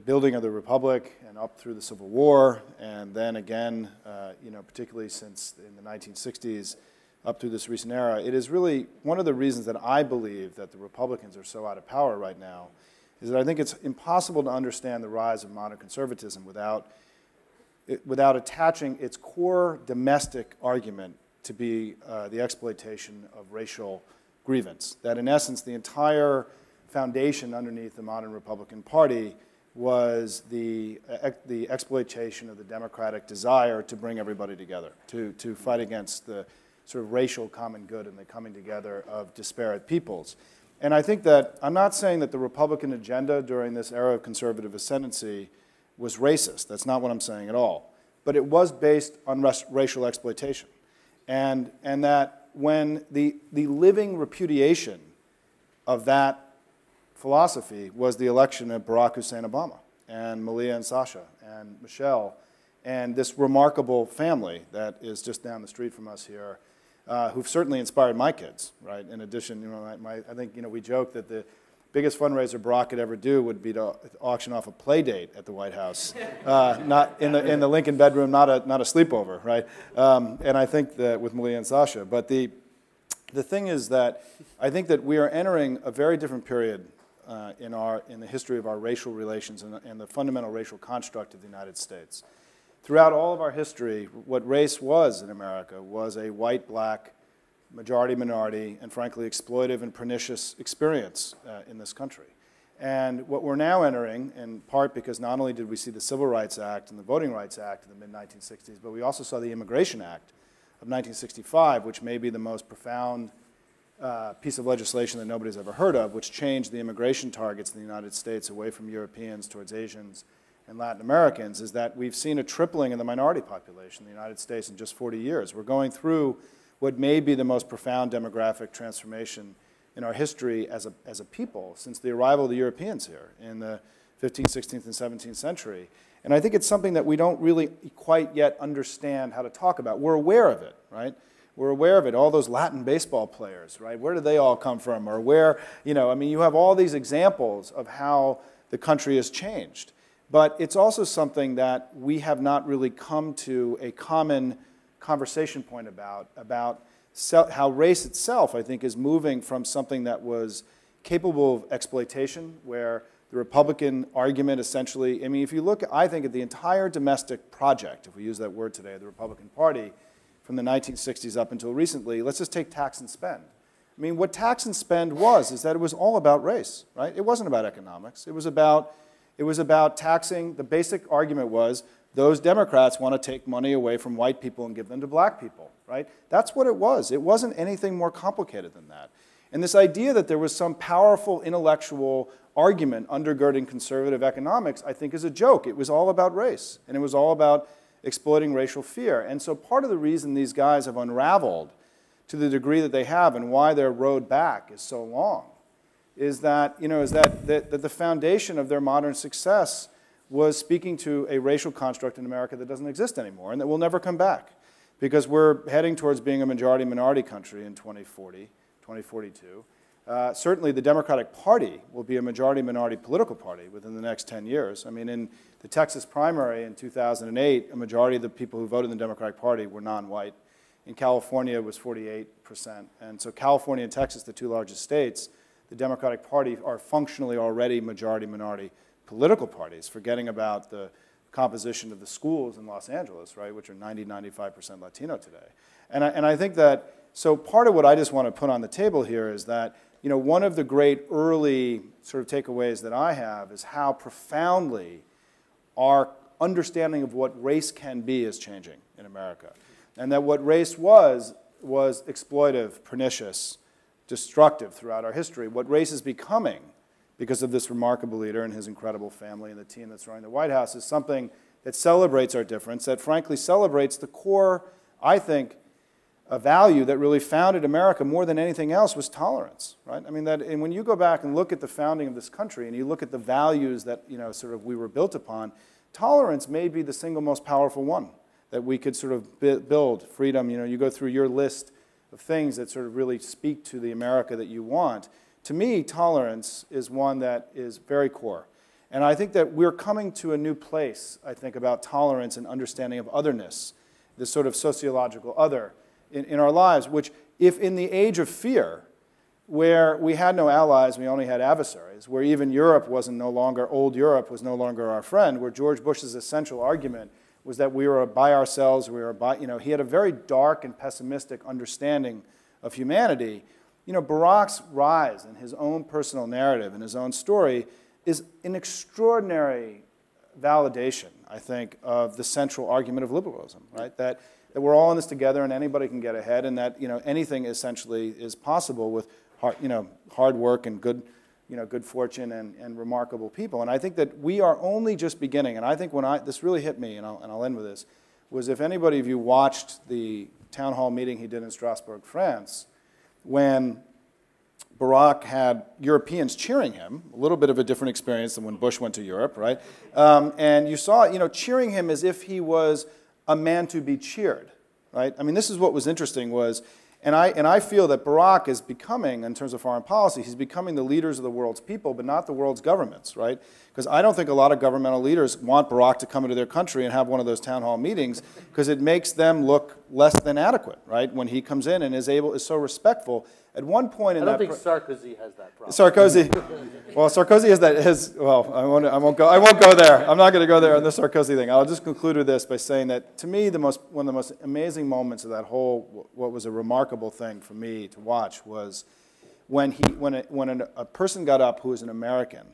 building of the Republic and up through the Civil War, and then again, particularly since in the 1960s, up through this recent era. It is really one of the reasons that I believe that the Republicans are so out of power right now, is that I think it's impossible to understand the rise of modern conservatism without attaching its core domestic argument to be the exploitation of racial grievance. That in essence, the entire foundation underneath the modern Republican Party was the exploitation of the democratic desire to bring everybody together, to fight against the sort of racial common good and the coming together of disparate peoples. And I think that, I'm not saying that the Republican agenda during this era of conservative ascendancy was racist. That's not what I'm saying at all. But it was based on racial exploitation. And that when the living repudiation of that philosophy was the election of Barack Hussein Obama and Malia and Sasha and Michelle and this remarkable family that is just down the street from us here, who've certainly inspired my kids, right? In addition, I think we joke that the biggest fundraiser Barack could ever do would be to auction off a play date at the White House, not in the Lincoln bedroom, not a sleepover, right? And I think that with Malia and Sasha. But the thing is that I think that we are entering a very different period in the history of our racial relations and the fundamental racial construct of the United States. Throughout all of our history, what race was in America was a white-black, majority-minority, and frankly exploitive and pernicious experience in this country. And what we're now entering, in part because not only did we see the Civil Rights Act and the Voting Rights Act in the mid-1960s, but we also saw the Immigration Act of 1965, which may be the most profound piece of legislation that nobody's ever heard of, which changed the immigration targets in the United States away from Europeans towards Asians and Latin Americans, is that we've seen a tripling in the minority population in the United States in just 40 years. We're going through what may be the most profound demographic transformation in our history as a people since the arrival of the Europeans here in the 15th, 16th, and 17th century. And I think it's something that we don't really quite yet understand how to talk about. We're aware of it, right? We're aware of it. All those Latin baseball players, right? Where did they all come from? Or where, I mean, you have all these examples of how the country has changed. But it's also something that we have not really come to a common conversation point about how race itself, I think, is moving from something that was capable of exploitation, where the Republican argument essentially, I mean, if you look, I think, at the entire domestic project, if we use that word today, the Republican Party, from the 1960s up until recently, let's just take tax and spend. I mean, what tax and spend is that it was all about race, right? It wasn't about economics. It was about taxing. The basic argument was those Democrats want to take money away from white people and give them to black people, right? That's what it was. It wasn't anything more complicated than that. And this idea that there was some powerful intellectual argument undergirding conservative economics, I think, is a joke. It was all about race, and it was all about exploiting racial fear. And so part of the reason these guys have unraveled to the degree that they have and why their road back is so long is that, that the foundation of their modern success was speaking to a racial construct in America that doesn't exist anymore and that will never come back, because we're heading towards being a majority-minority country in 2040, 2042. Certainly the Democratic Party will be a majority-minority political party within the next 10 years. I mean, in the Texas primary in 2008, a majority of the people who voted in the Democratic Party were non-white. In California, it was 48%. And so California and Texas, the two largest states, the Democratic Party are functionally already majority-minority political parties, forgetting about the composition of the schools in Los Angeles, right, which are 90-95% Latino today. And I think that, so part of what I just want to put on the table here is that, one of the great early sort of takeaways that I have is how profoundly our understanding of what race can be is changing in America. And that what race was exploitive, pernicious, destructive throughout our history. What race is becoming, because of this remarkable leader and his incredible family and the team that's running the White House, is something that celebrates our difference, that frankly celebrates the core, I think, a value that really founded America more than anything else was tolerance, right? I mean, and when you go back and look at the founding of this country and you look at the values that, sort of we were built upon, tolerance may be the single most powerful one that we could sort of build. Freedom, you go through your list of things that sort of really speak to the America that you want. To me, tolerance is one that is very core. And I think that we're coming to a new place, I think, about tolerance and understanding of otherness, this sort of sociological other in our lives, which if in the age of fear, where we had no allies, we only had adversaries, where even Europe old Europe was no longer our friend, where George Bush's essential argument was that we were by ourselves, he had a very dark and pessimistic understanding of humanity. Barack's rise in his own personal narrative and his own story is an extraordinary validation, I think, of the central argument of liberalism, right? That we're all in this together and anybody can get ahead, and that anything essentially is possible with hard work and good fortune and remarkable people. And I think that we are only just beginning. And I think this really hit me, and I'll end with this, was if anybody of you watched the town hall meeting he did in Strasbourg, France, when Barack had Europeans cheering him, a little bit of a different experience than when Bush went to Europe, right? And you saw, cheering him as if he was a man to be cheered, right? I mean, this is what was interesting was, And I feel that Barack is becoming, in terms of foreign policy, he's becoming the leaders of the world's people, but not the world's governments, right? Because I don't think a lot of governmental leaders want Barack to come into their country and have one of those town hall meetings, because it makes them look less than adequate, right? When he comes in and is so respectful. At one point in I don't think Sarkozy has that problem. Sarkozy has that. I won't go there. I'm not going to go there on the Sarkozy thing. I'll just conclude with this by saying that, to me, one of the most amazing moments of that whole, what was a remarkable thing for me to watch, was when a person got up who was an American,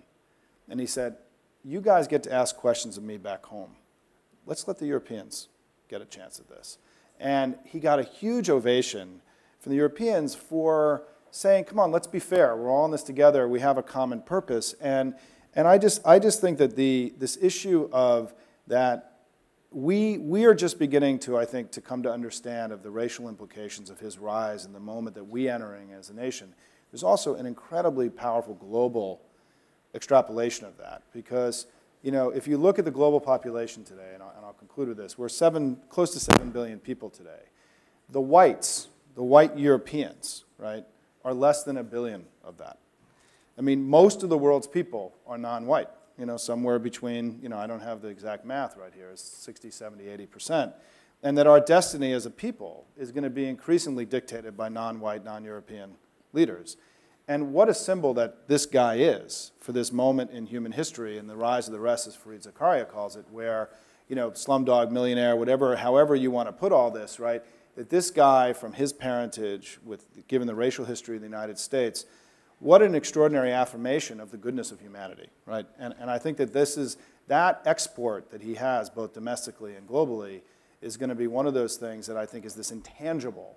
and he said, "You guys get to ask questions of me back home. Let's let the Europeans get a chance at this." And he got a huge ovation from the Europeans for saying, "Come on, let's be fair. We're all in this together. We have a common purpose." And I just think that this issue of that we are just beginning to, I think, to come to understand of the racial implications of his rise and the moment that we entering as a nation. There's also an incredibly powerful global extrapolation of that, because if you look at the global population today, and I'll conclude with this, we're close to 7 billion people today. The white Europeans, right, are less than 1 billion of that. I mean, most of the world's people are non-white, somewhere between, I don't have the exact math right here, it's 60, 70, 80%. And that our destiny as a people is going to be increasingly dictated by non-white, non-European leaders. And what a symbol that this guy is for this moment in human history and the rise of the rest, as Fareed Zakaria calls it, where, slumdog millionaire, however you want to put all this, right? That this guy, from his parentage, given the racial history of the United States, what an extraordinary affirmation of the goodness of humanity, right? And I think that that export that he has, both domestically and globally, is going to be one of those things that I think is this intangible,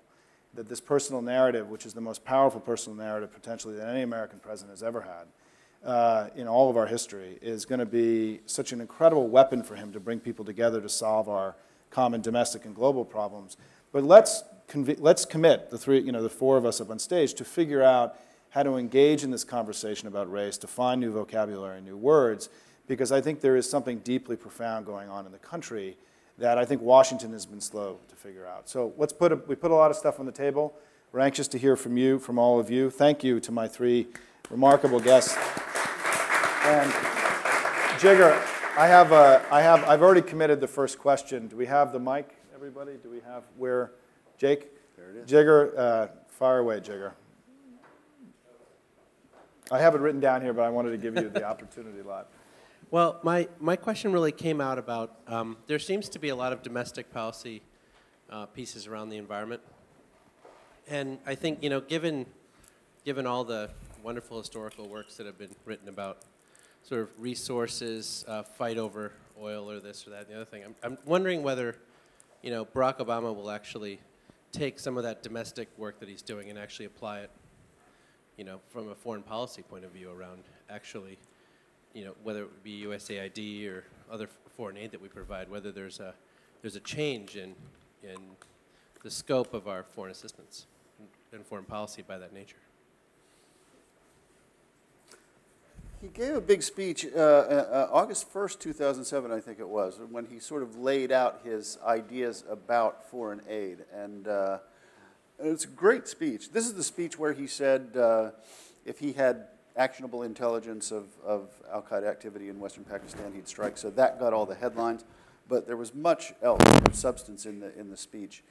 that this personal narrative, which is the most powerful personal narrative potentially that any American president has ever had in all of our history, is going to be such an incredible weapon for him to bring people together to solve our common domestic and global problems. But let's commit, the four of us up on stage, to figure out how to engage in this conversation about race, to find new vocabulary, new words, because I think there is something deeply profound going on in the country that I think Washington has been slow to figure out. So we put a lot of stuff on the table. We're anxious to hear from you, from all of you. Thank you to my three remarkable guests. And Jigar, I've already committed the first question. Do we have the mic, everybody? Do we have where? Jake? There it is. Jigar, fire away, Jigar. I have it written down here, but I wanted to give you the opportunity live. Well, my question really came out about, there seems to be a lot of domestic policy pieces around the environment. And I think, given all the wonderful historical works that have been written about sort of resources, fight over oil or this or that and the other thing, I'm wondering whether, Barack Obama will actually take some of that domestic work that he's doing and actually apply it, from a foreign policy point of view around actually, whether it would be USAID or other foreign aid that we provide, whether there's a change in the scope of our foreign assistance and foreign policy by that nature. He gave a big speech August 1st, 2007, I think it was, when he sort of laid out his ideas about foreign aid. And it's a great speech. This is the speech where he said if he had actionable intelligence of al-Qaeda activity in Western Pakistan, he'd strike. So that got all the headlines. But there was much else substance in the speech,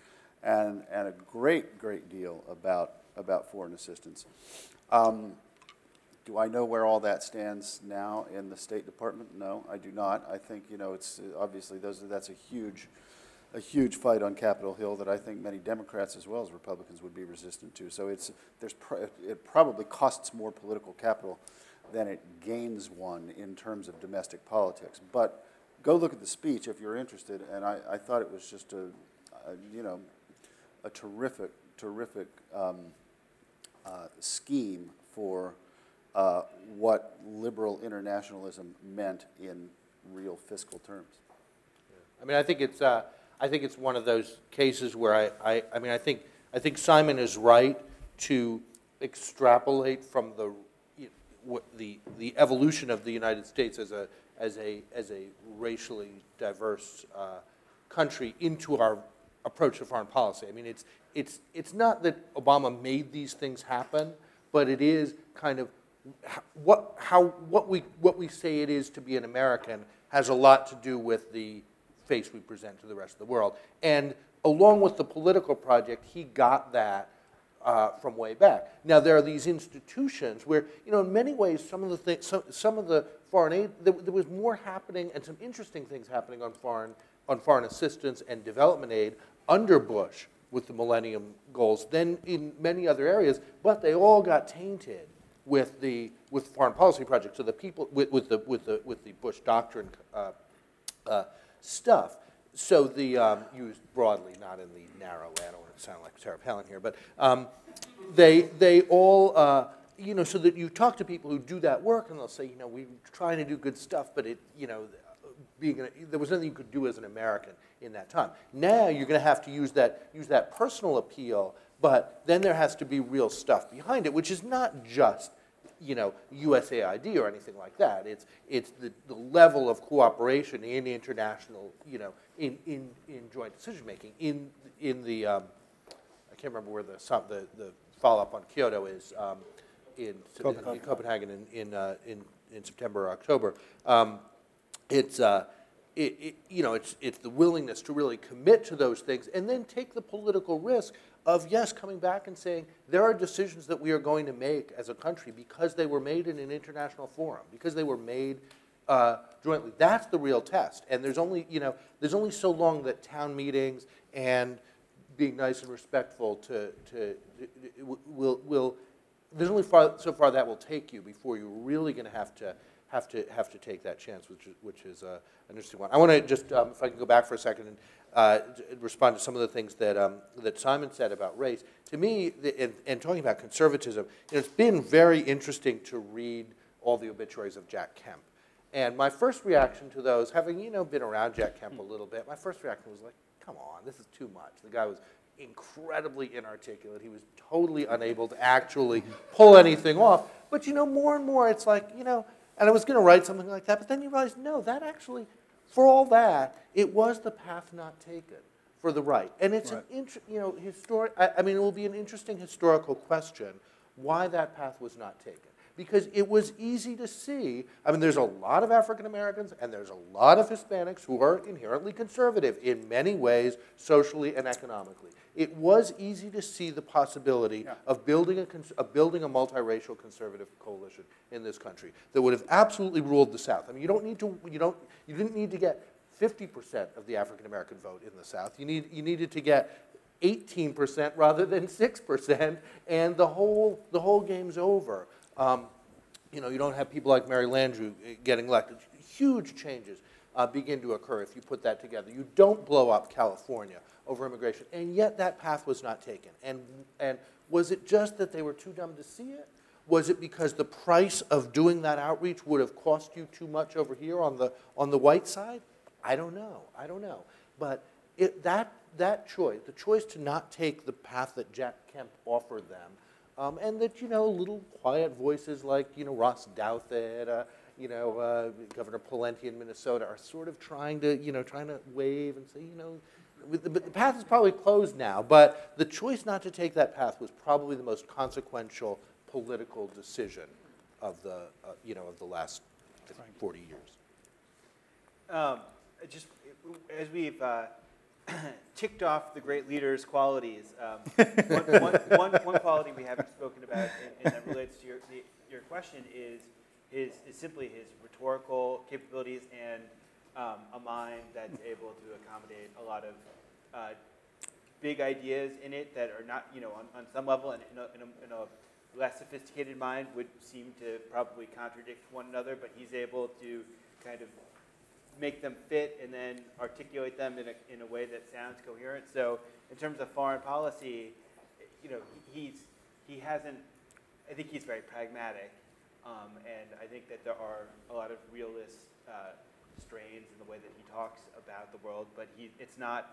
and a great deal about foreign assistance. Do I know where all that stands now in the State Department? No, I do not. I think it's obviously that's a huge fight on Capitol Hill that I think many Democrats as well as Republicans would be resistant to. So it probably costs more political capital than it gains one in terms of domestic politics. But go look at the speech if you're interested, and I thought it was just a terrific scheme for what liberal internationalism meant in real fiscal terms. I mean, I think it's one of those cases where I think Simon is right to extrapolate from the evolution of the United States as a racially diverse country into our approach to foreign policy. I mean, it's not that Obama made these things happen, but it is kind of what we say it is to be an American has a lot to do with the face we present to the rest of the world. And along with the political project, he got that from way back. Now there are these institutions where, in many ways, some of the foreign aid, there was more happening and some interesting things happening on foreign assistance and development aid under Bush with the Millennium Goals than in many other areas, but they all got tainted with foreign policy projects. So the people with the Bush doctrine stuff. So the used broadly, not in the narrow way. I don't want to sound like Sarah Palin here, but they all so that you talk to people who do that work, and they'll say, we're trying to do good stuff, but there was nothing you could do as an American in that time. Now you're going to have to use that personal appeal, but then there has to be real stuff behind it, which is not just USAID or anything like that. It's the level of cooperation in international, in joint decision making. In the I can't remember where the follow up on Kyoto is in Copenhagen in September or October. It's the willingness to really commit to those things and then take the political risk of, yes, coming back and saying, there are decisions that we are going to make as a country because they were made in an international forum, because they were made jointly. That's the real test. And there's only so long that town meetings and being nice and respectful there's only so far that will take you before you're really going to have to take that chance, which is an interesting one. I want to just, if I can go back for a second and respond to some of the things that Simon said about race. To me, and talking about conservatism, it's been very interesting to read all the obituaries of Jack Kemp. And my first reaction to those, having been around Jack Kemp a little bit, my first reaction was like, come on, this is too much. The guy was incredibly inarticulate. He was totally unable to actually pull anything off. But more and more, it's like, and I was going to write something like that, but then you realize, no, that actually, for all that, it was the path not taken for the right. And it's right. I mean, it will be an interesting historical question why that path was not taken. Because it was easy to see, I mean, there's a lot of African Americans and there's a lot of Hispanics who are inherently conservative in many ways, socially and economically. It was easy to see the possibility of building a multiracial conservative coalition in this country that would have absolutely ruled the South. I mean, you didn't need to get 50% of the African American vote in the South. You needed to get 18% rather than 6%, and the whole game's over. You don't have people like Mary Landrieu getting elected. Huge changes begin to occur if you put that together. You don't blow up California over immigration, and yet that path was not taken. And was it just that they were too dumb to see it? Was it because the price of doing that outreach would have cost you too much over here on the white side? I don't know. But that choice, the choice to not take the path that Jack Kemp offered them, and that little quiet voices like Ross Douthat, Governor Pawlenty in Minnesota are sort of trying to wave and say the path is probably closed now. But the choice not to take that path was probably the most consequential political decision of the of the last 40 years. Just as we've ticked off the great leader's qualities, one quality we haven't spoken about and that relates to your question is simply his rhetorical capabilities and a mind that's able to accommodate a lot of big ideas in it that are not, on some level and in a less sophisticated mind would seem to probably contradict one another, but he's able to kind of make them fit and then articulate them in a way that sounds coherent. So in terms of foreign policy, he hasn't, I think he's very pragmatic, and I think that there are a lot of realist strains in the way that he talks about the world, but it's not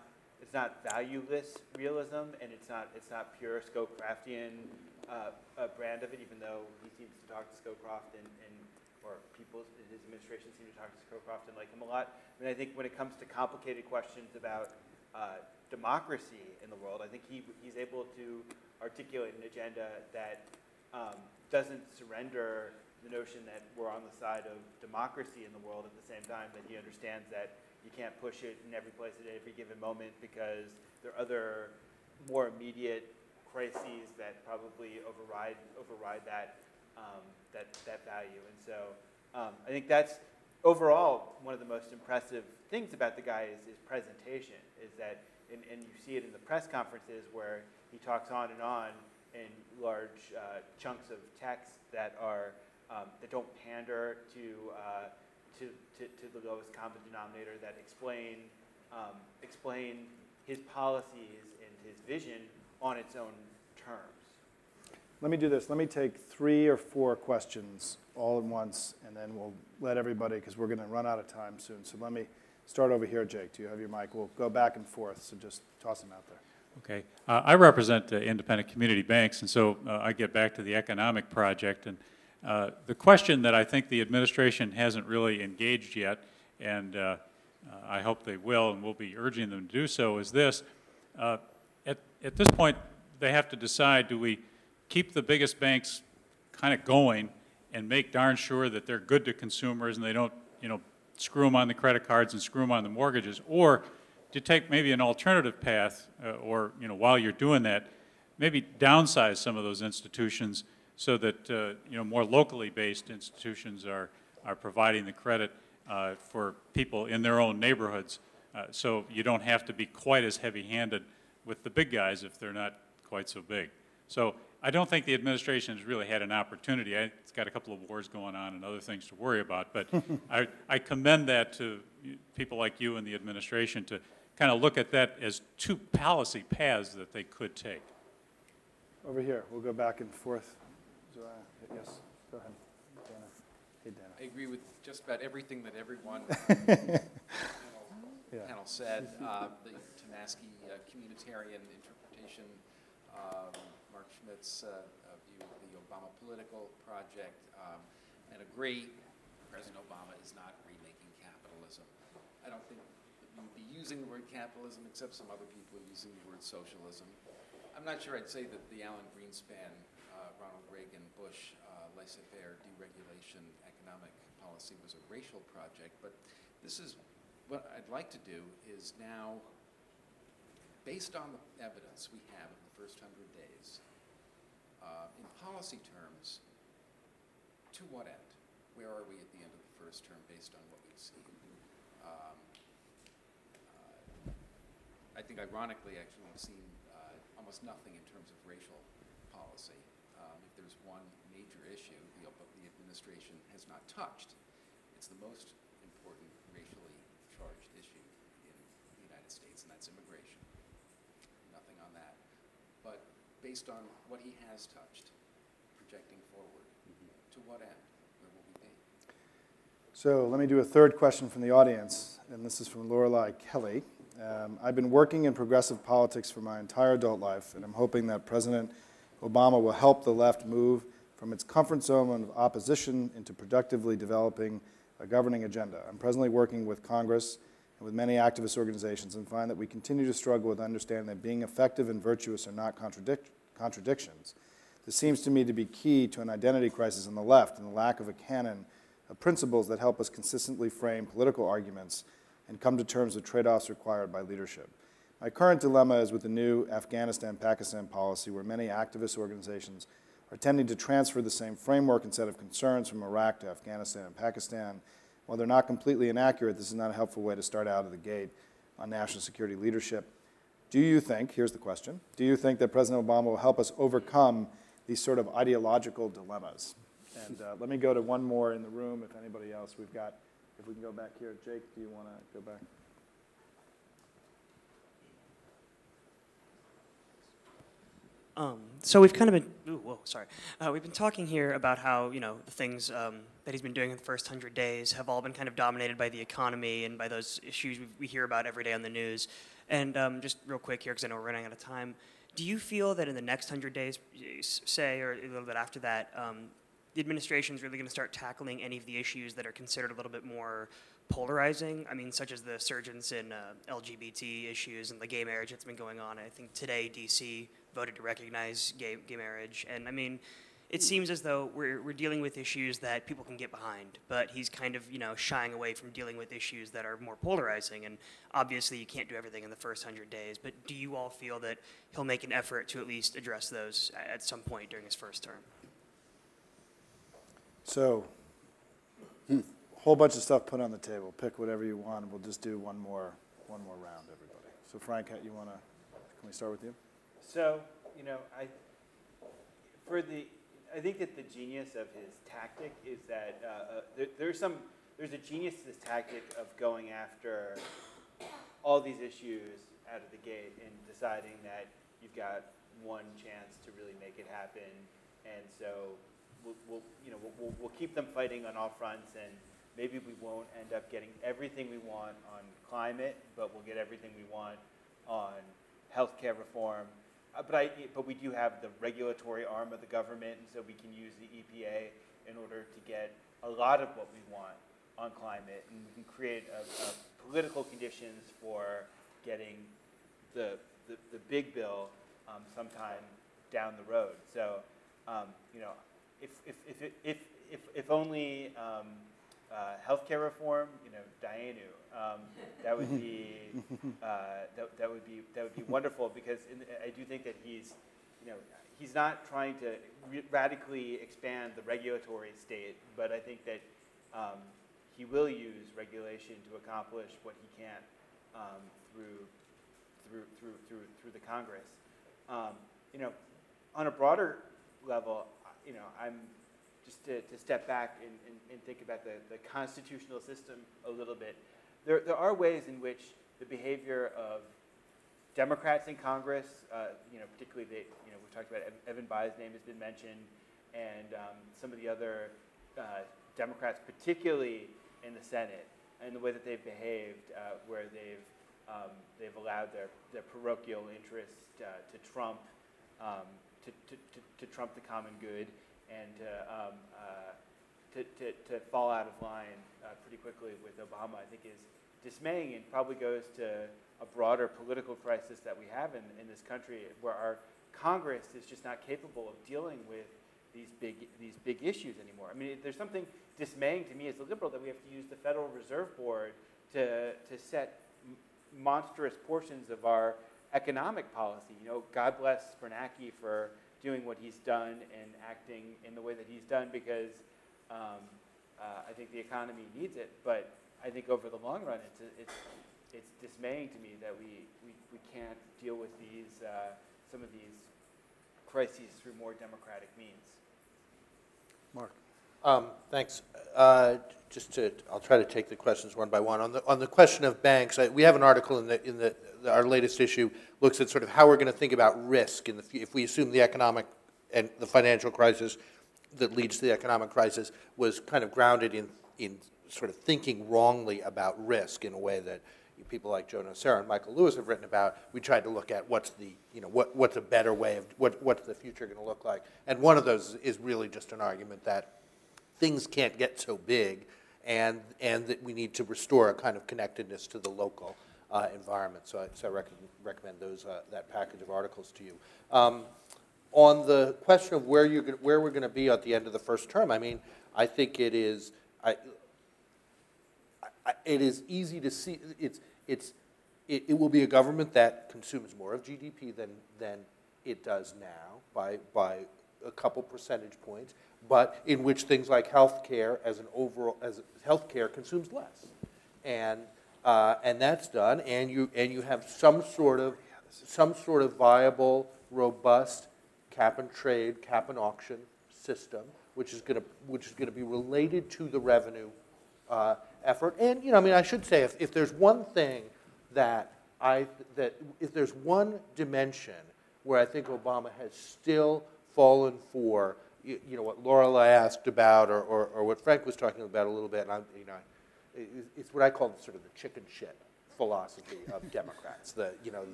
valueless realism, and it's not pure Scowcraftian brand of it, even though he seems to talk to Scowcroft or people in his administration seem to talk to Scowcroft and like him a lot. I mean, I think when it comes to complicated questions about democracy in the world. I think he's able to articulate an agenda that doesn't surrender the notion that we're on the side of democracy in the world at the same time, that he understands that you can't push it in every place at every given moment because there are other more immediate crises that probably override that that value. And so I think that's overall one of the most impressive things about the guy is his presentation, is that, and you see it in the press conferences where he talks on in large chunks of text that are that don't pander to the lowest common denominator, that explain his policies and his vision on its own terms. Let me do this. Let me take 3 or 4 questions all at once, and then we'll let everybody, because we're going to run out of time soon. So let me start over here, Jake. Do you have your mic? We'll go back and forth, so just toss them out there. Okay. I represent independent community banks, and so I get back to the economic project. And the question that I think the administration hasn't really engaged yet, and I hope they will, and we'll be urging them to do so, is this. At this point, they have to decide, do we keep the biggest banks kind of going and make darn sure that they're good to consumers and they don't, screw them on the credit cards and screw them on the mortgages, or to take maybe an alternative path, or while you're doing that, maybe downsize some of those institutions so that more locally based institutions are providing the credit for people in their own neighborhoods, so you don't have to be quite as heavy-handed with the big guys if they're not quite so big. So I don't think the administration has really had an opportunity. It's got a couple of wars going on and other things to worry about, but I commend that to people like you and the administration to kind of look at that as 2 policy paths that they could take. Over here. We'll go back and forth. Yes, go ahead. Dana. Hey, Dana. I agree with just about everything that everyone panel said. The Tomasky communitarian interpretation, Mark Schmidt's view of the Obama political project, and agree President Obama is not remaking capitalism. I don't think that we would be using the word capitalism, except some other people are using the word socialism. I'm not sure I'd say that the Alan Greenspan, Ronald Reagan, Bush, laissez-faire deregulation economic policy was a racial project, but this is what I'd like to do is now, based on the evidence we have of the first 100 days, in policy terms, to what end? Where are we at the end of the first term based on what we've seen? I think ironically, actually, we've seen almost nothing in terms of racial policy. If there's one major issue the administration has not touched, it's the most important racially charged issue in the United States, and that's immigration. Nothing on that. But based on what he has touched, projecting forward, to what end? Where will we be? So let me do a third question from the audience, and this is from Lorelei Kelly. I've been working in progressive politics for my entire adult life, and I'm hoping that President Obama will help the left move from its comfort zone of opposition into productively developing a governing agenda. I'm presently working with Congress and with many activist organizations and find that we continue to struggle with understanding that being effective and virtuous are not contradictions. This seems to me to be key to an identity crisis on the left and the lack of a canon of principles that help us consistently frame political arguments and come to terms with trade-offs required by leadership. My current dilemma is with the new Afghanistan-Pakistan policy, where many activist organizations are tending to transfer the same framework and set of concerns from Iraq to Afghanistan and Pakistan. While they're not completely inaccurate, this is not a helpful way to start out of the gate on national security leadership. Do you think, here's the question, do you think that President Obama will help us overcome these sort of ideological dilemmas? And let me go to one more in the room, if anybody else we've got. If we can go back here. Jake, do you want to go back? So we've kind of been, we've been talking here about how, the things that he's been doing in the first 100 days have all been kind of dominated by the economy and by those issues we hear about every day on the news. And just real quick here, because I know we're running out of time, do you feel that in the next 100 days, say, or a little bit after that, the administration's really going to start tackling any of the issues that are considered a little bit more polarizing. I mean, such as the surgence in LGBT issues and the gay marriage that's been going on. I think today DC voted to recognize gay marriage. And I mean, it seems as though we're dealing with issues that people can get behind, but he's kind of, shying away from dealing with issues that are more polarizing. And obviously, you can't do everything in the first 100 days. But do you all feel that he'll make an effort to at least address those at some point during his first term? So, whole bunch of stuff put on the table. Pick whatever you want, and we'll just do one more round, everybody. So, Frank, can we start with you? So, I think that the genius of his tactic is that there's a genius to this tactic of going after all these issues out of the gate and deciding that you've got one chance to really make it happen, and so we'll keep them fighting on all fronts, and maybe we won't end up getting everything we want on climate, but we'll get everything we want on healthcare reform. But we do have the regulatory arm of the government, and so we can use the EPA in order to get a lot of what we want on climate, and we can create a political conditions for getting the big bill sometime down the road. So, if only healthcare reform, Dayenu, that would be that would be wonderful, because I do think that he's not trying to radically expand the regulatory state, but I think that he will use regulation to accomplish what he can't through the Congress. On a broader level, I'm just to step back and think about the constitutional system a little bit. There are ways in which the behavior of Democrats in Congress, particularly we talked about Evan Bayh's name has been mentioned, and some of the other Democrats, particularly in the Senate, and the way that they've behaved, where they've allowed their parochial interests to trump to trump the common good, and to fall out of line pretty quickly with Obama, I think is dismaying, and probably goes to a broader political crisis that we have in this country, where our Congress is just not capable of dealing with these big issues anymore. I mean, there's something dismaying to me as a liberal that we have to use the Federal Reserve Board to set monstrous portions of our economic policy. God bless Bernanke for doing what he's done and acting in the way that he's done, because I think the economy needs it. But I think over the long run, it's dismaying to me that we can't deal with some of these crises through more democratic means. Mark. Thanks. I'll try to take the questions one by one. On the question of banks, we have an article in our latest issue looks at sort of how we're going to think about risk if we assume the economic and the financial crisis that leads to the economic crisis was kind of grounded in sort of thinking wrongly about risk in a way that people like Joe Nocera and Michael Lewis have written about. We tried to look at what's a better way of what's the future going to look like, and one of those is really just an argument that things can't get so big, and that we need to restore a kind of connectedness to the local environment. So I recommend that package of articles to you. On the question of where we're going to be at the end of the first term, I mean, I think it is easy to see. It will be a government that consumes more of GDP than it does now by a couple percentage points, but in which things like healthcare as healthcare consumes less, and that's done, and you have some sort of viable, robust cap and trade, cap and auction system, which is going to be related to the revenue effort. And I should say, if there's one thing if there's one dimension where I think Obama has still fallen for, what Lorelei asked about, or what Frank was talking about a little bit, and it's what I call sort of the chicken shit philosophy of Democrats. The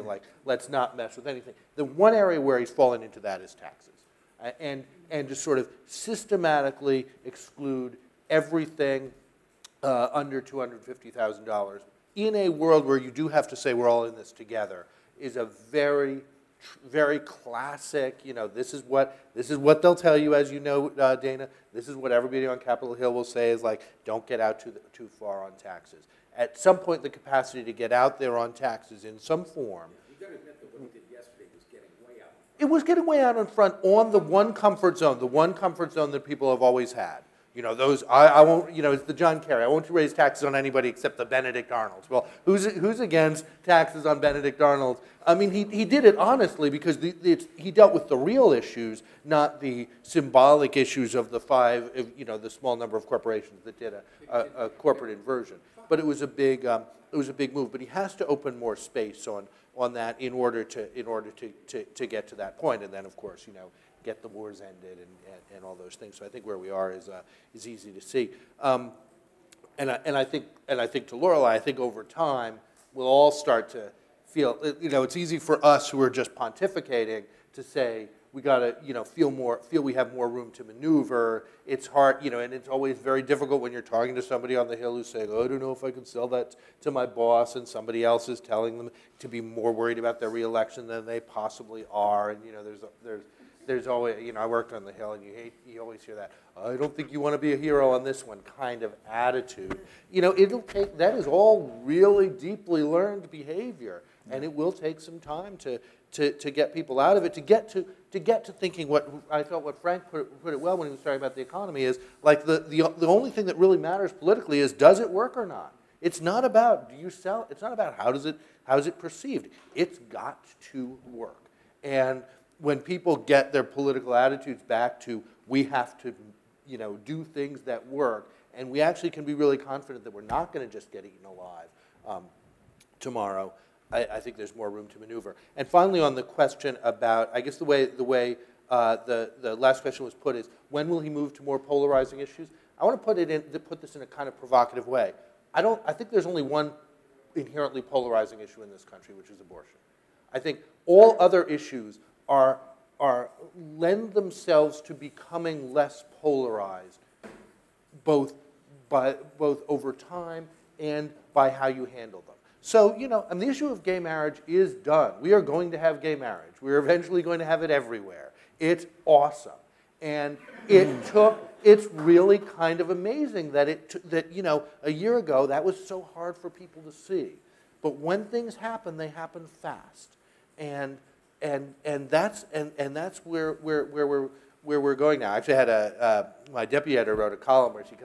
like, let's not mess with anything. The one area where he's fallen into that is taxes. and just sort of systematically exclude everything under $250,000 in a world where you do have to say we're all in this together is a very classic, this is what they'll tell you, as you know, Dana. This is what everybody on Capitol Hill will say is like, don't get out too far on taxes. At some point, the capacity to get out there on taxes in some form. You've got to admit that what he did yesterday was getting way out. It was getting way out in front on the one comfort zone that people have always had. I won't, it's the John Kerry. I won't raise taxes on anybody except the Benedict Arnolds. Well, who's against taxes on Benedict Arnolds? I mean, he did it honestly because he dealt with the real issues, not the symbolic issues of the the small number of corporations that did a corporate inversion. But it was a big move. But he has to open more space on that in order to get to that point. And then, of course, get the wars ended and all those things. So I think where we are is easy to see. And I think to Lorelei, I think over time we'll all start to feel, it's easy for us who are just pontificating to say we got to, feel we have more room to maneuver. It's hard, and it's always very difficult when you're talking to somebody on the Hill who's saying, oh, I don't know if I can sell that to my boss, and somebody else is telling them to be more worried about their reelection than they possibly are. And there's always, I worked on the Hill, and you always hear that, I don't think you want to be a hero on this one kind of attitude. It'll take, that is all really deeply learned behavior, and it will take some time to get people out of it, to get to thinking what I felt what Frank put it well when he was talking about the economy is, like the only thing that really matters politically is, does it work or not? It's not about, do you sell, it's not about how is it perceived. It's got to work. And when people get their political attitudes back to, we have to, do things that work, and we actually can be really confident that we're not going to just get eaten alive tomorrow, I think there's more room to maneuver. And finally, on the question about, I guess the way the last question was put is, when will he move to more polarizing issues? I want to put this in a kind of provocative way. I think there's only one inherently polarizing issue in this country, which is abortion. I think all other issues lend themselves to becoming less polarized, both over time and by how you handle them. So, and the issue of gay marriage is done. We are going to have gay marriage. We're eventually going to have it everywhere. It's awesome. And it's really kind of amazing that a year ago that was so hard for people to see. But when things happen, they happen fast. And that's where we're going now. I actually had my deputy editor wrote a column where she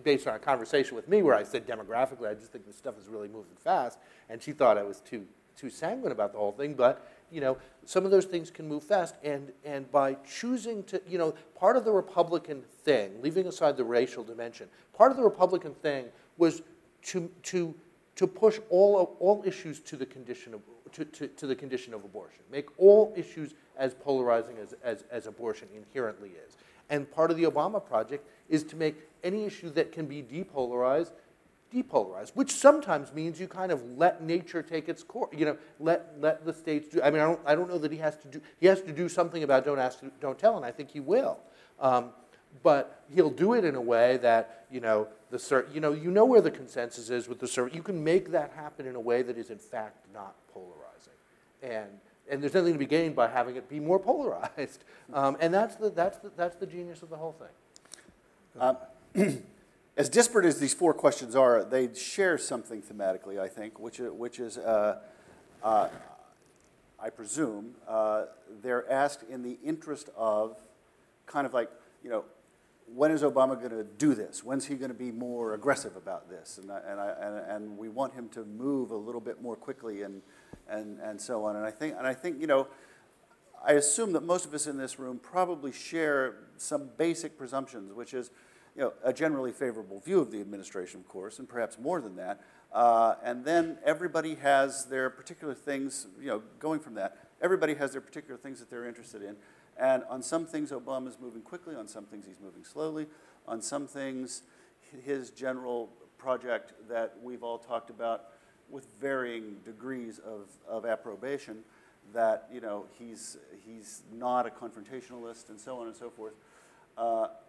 based on a conversation with me where I said demographically, I just think this stuff is really moving fast, and she thought I was too sanguine about the whole thing. But some of those things can move fast, and by choosing to, part of the Republican thing, leaving aside the racial dimension, part of the Republican thing was to push all issues to the condition of abortion, make all issues as polarizing as abortion inherently is. And part of the Obama project is to make any issue that can be depolarized, which sometimes means you kind of let nature take its course. Let the states do. I mean, I don't know that he has to do something about don't ask, don't tell, and I think he will. But he'll do it in a way that you know where the consensus is with the survey. You can make that happen in a way that is in fact not polarizing, and there's nothing to be gained by having it be more polarized. And that's the genius of the whole thing. As disparate as these four questions are, they share something thematically, I think, which is I presume, they're asked in the interest of kind of like, when is Obama going to do this? When's he going to be more aggressive about this? And we want him to move a little bit more quickly and so on. And I think I assume that most of us in this room probably share some basic presumptions, which is a generally favorable view of the administration, of course, and perhaps more than that. And then everybody has their particular things, going from that. Everybody has their particular things that they're interested in. And on some things, Obama's moving quickly. On some things, he's moving slowly. On some things, his general project that we've all talked about with varying degrees of approbation, that, you know, he's not a confrontationalist and so on and so forth.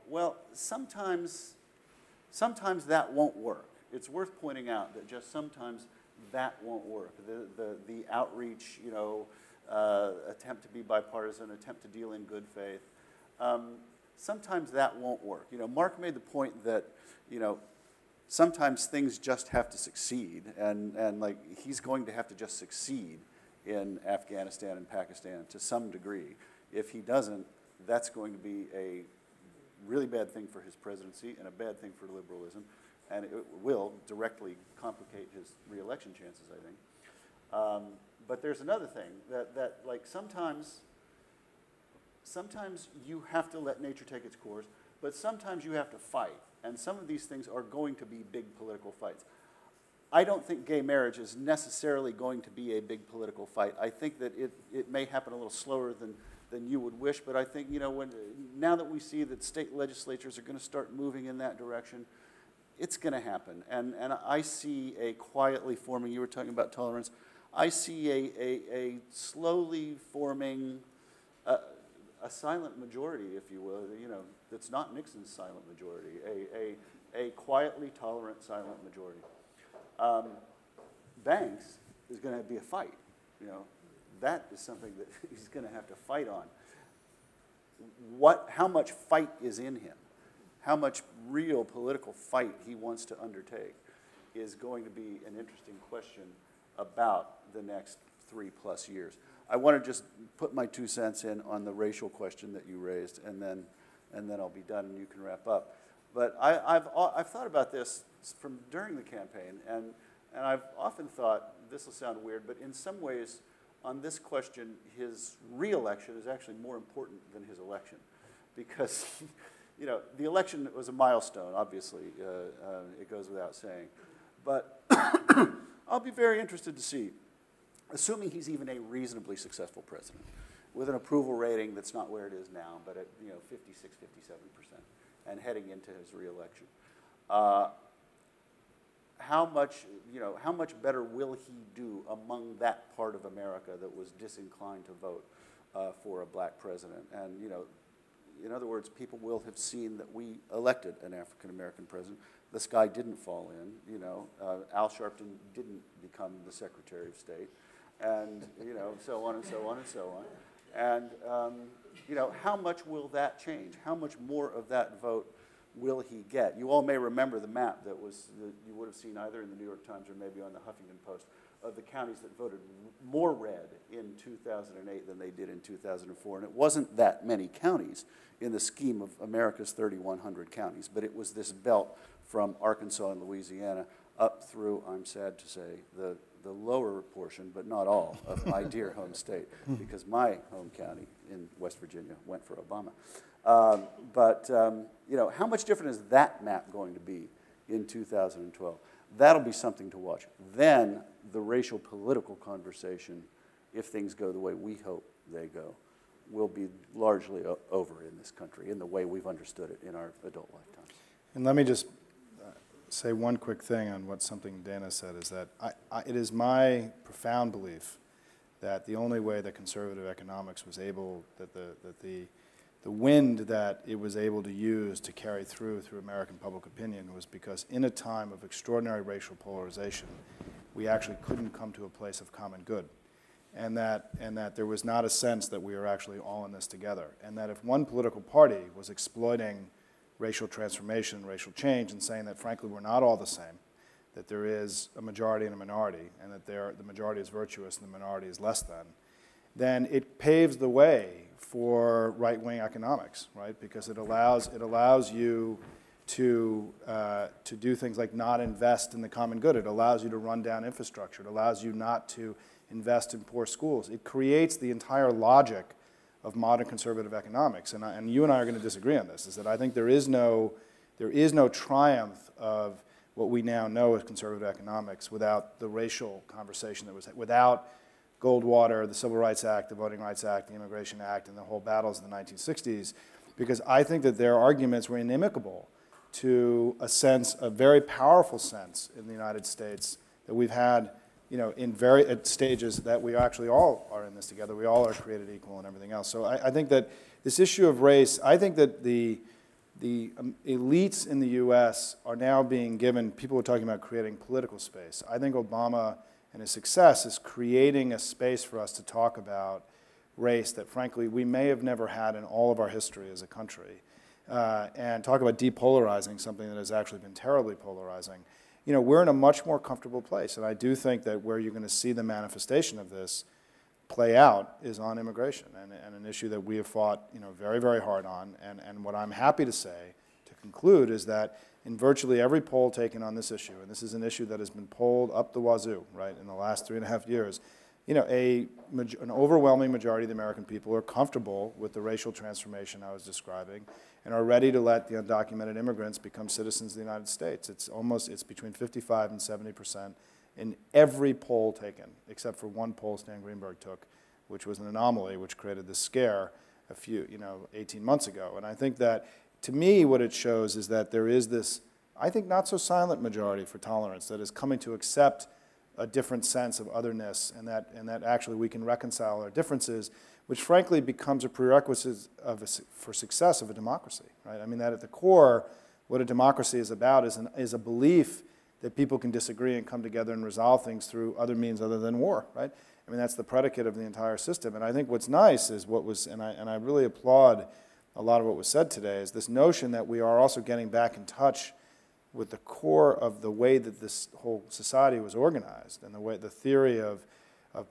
Well, sometimes that won't work. It's worth pointing out that just sometimes that won't work. The outreach, you know, attempt to be bipartisan, attempt to deal in good faith, sometimes that won't work. You know, Mark made the point that, you know, sometimes things just have to succeed, and like he's going to have to just succeed in Afghanistan and Pakistan to some degree. If he doesn't, that's going to be a really bad thing for his presidency and a bad thing for liberalism, and it will directly complicate his re-election chances, I think. But there's another thing, that like sometimes you have to let nature take its course, but sometimes you have to fight, and some of these things are going to be big political fights. I don't think gay marriage is necessarily going to be a big political fight. I think that it may happen a little slower than you would wish, but I think, you know, now that we see that state legislatures are going to start moving in that direction, it's going to happen. And I see a quietly forming, you were talking about tolerance, I see a slowly forming, a silent majority, if you will, you know, that's not Nixon's silent majority, a quietly tolerant silent majority. Banks is going to be a fight, you know. That is something that he's going to have to fight on. How much fight is in him, how much real political fight he wants to undertake is going to be an interesting question about the next 3+ years. I want to just put my 2 cents in on the racial question that you raised, and then I'll be done and you can wrap up. But I've thought about this from during the campaign, and I've often thought, this will sound weird, but in some ways, on this question, his re-election is actually more important than his election, because you know, the election was a milestone, obviously, it goes without saying. But I'll be very interested to see, assuming he's even a reasonably successful president, with an approval rating that's not where it is now, but at 56, 57%, and heading into his re-election. How much better will he do among that part of America that was disinclined to vote for a black president? And in other words, people will have seen that we elected an African-American president. This guy didn't fall in, Al Sharpton didn't become the Secretary of State, and so on and so on and so on. And how much will that change? How much more of that vote will he get? You all may remember the map that you would have seen either in the New York Times or maybe on the Huffington Post of the counties that voted more red in 2008 than they did in 2004. And it wasn't that many counties in the scheme of America's 3,100 counties, but it was this belt from Arkansas and Louisiana up through, I'm sad to say, the lower portion, but not all, of my dear home state, because my home county in West Virginia went for Obama. How much different is that map going to be in 2012? That'll be something to watch. Then the racial political conversation, if things go the way we hope they go, will be largely over in this country in the way we've understood it in our adult lifetimes. And let me just say one quick thing on what something Dana said, is that it is my profound belief that the only way that conservative economics was able, that the wind that it was able to use to carry through American public opinion was because in a time of extraordinary racial polarization, we actually couldn't come to a place of common good. And that there was not a sense that we were actually all in this together. And that if one political party was exploiting racial transformation, racial change, and saying that frankly we're not all the same, that there is a majority and a minority, and that the majority is virtuous and the minority is less than, then it paves the way for right-wing economics, right? Because it allows you to do things like not invest in the common good. It allows you to run down infrastructure. It allows you not to invest in poor schools. It creates the entire logic of modern conservative economics. And you and I are going to disagree on this, is that I think there is no triumph of what we now know as conservative economics without the racial conversation that was, without Goldwater, the Civil Rights Act, the Voting Rights Act, the Immigration Act, and the whole battles of the 1960s, because I think that their arguments were inimical to a very powerful sense in the United States that we've had at stages that we actually all are in this together. We all are created equal and everything else. So I think that this issue of race, I think that the elites in the U.S. are now being given, people are talking about creating political space. I think Obama and his success is creating a space for us to talk about race that, frankly, we may have never had in all of our history as a country. And talk about depolarizing something that has actually been terribly polarizing. We're in a much more comfortable place. And I do think that where you're going to see the manifestation of this play out is on immigration, and an issue that we have fought very, very hard on. And what I'm happy to say, to conclude, is that in virtually every poll taken on this issue, and this is an issue that has been polled up the wazoo, right, in the last 3.5 years, an overwhelming majority of the American people are comfortable with the racial transformation I was describing and are ready to let the undocumented immigrants become citizens of the United States. It's between 55 and 70% in every poll taken, except for one poll Stan Greenberg took, which was an anomaly, which created this scare 18 months ago. And I think that, to me, what it shows is that there is this, I think, not so silent majority for tolerance that is coming to accept a different sense of otherness, and that actually we can reconcile our differences, which frankly becomes a prerequisite for success of a democracy, right? I mean, that at the core, what a democracy is about is a belief that people can disagree and come together and resolve things through other means other than war, right? I mean, that's the predicate of the entire system. And I think what's nice is and I really applaud a lot of what was said today, is this notion that we are also getting back in touch with the core of the way that this whole society was organized, and the theory of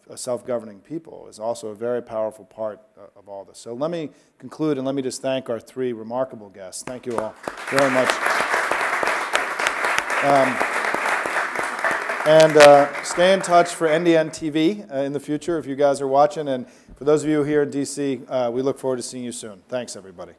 a self-governing people is also a very powerful part of all this. So let me conclude, and let me just thank our three remarkable guests. Thank you all very much. Stay in touch for NDN TV in the future if you guys are watching. And for those of you here in D.C., we look forward to seeing you soon. Thanks, everybody.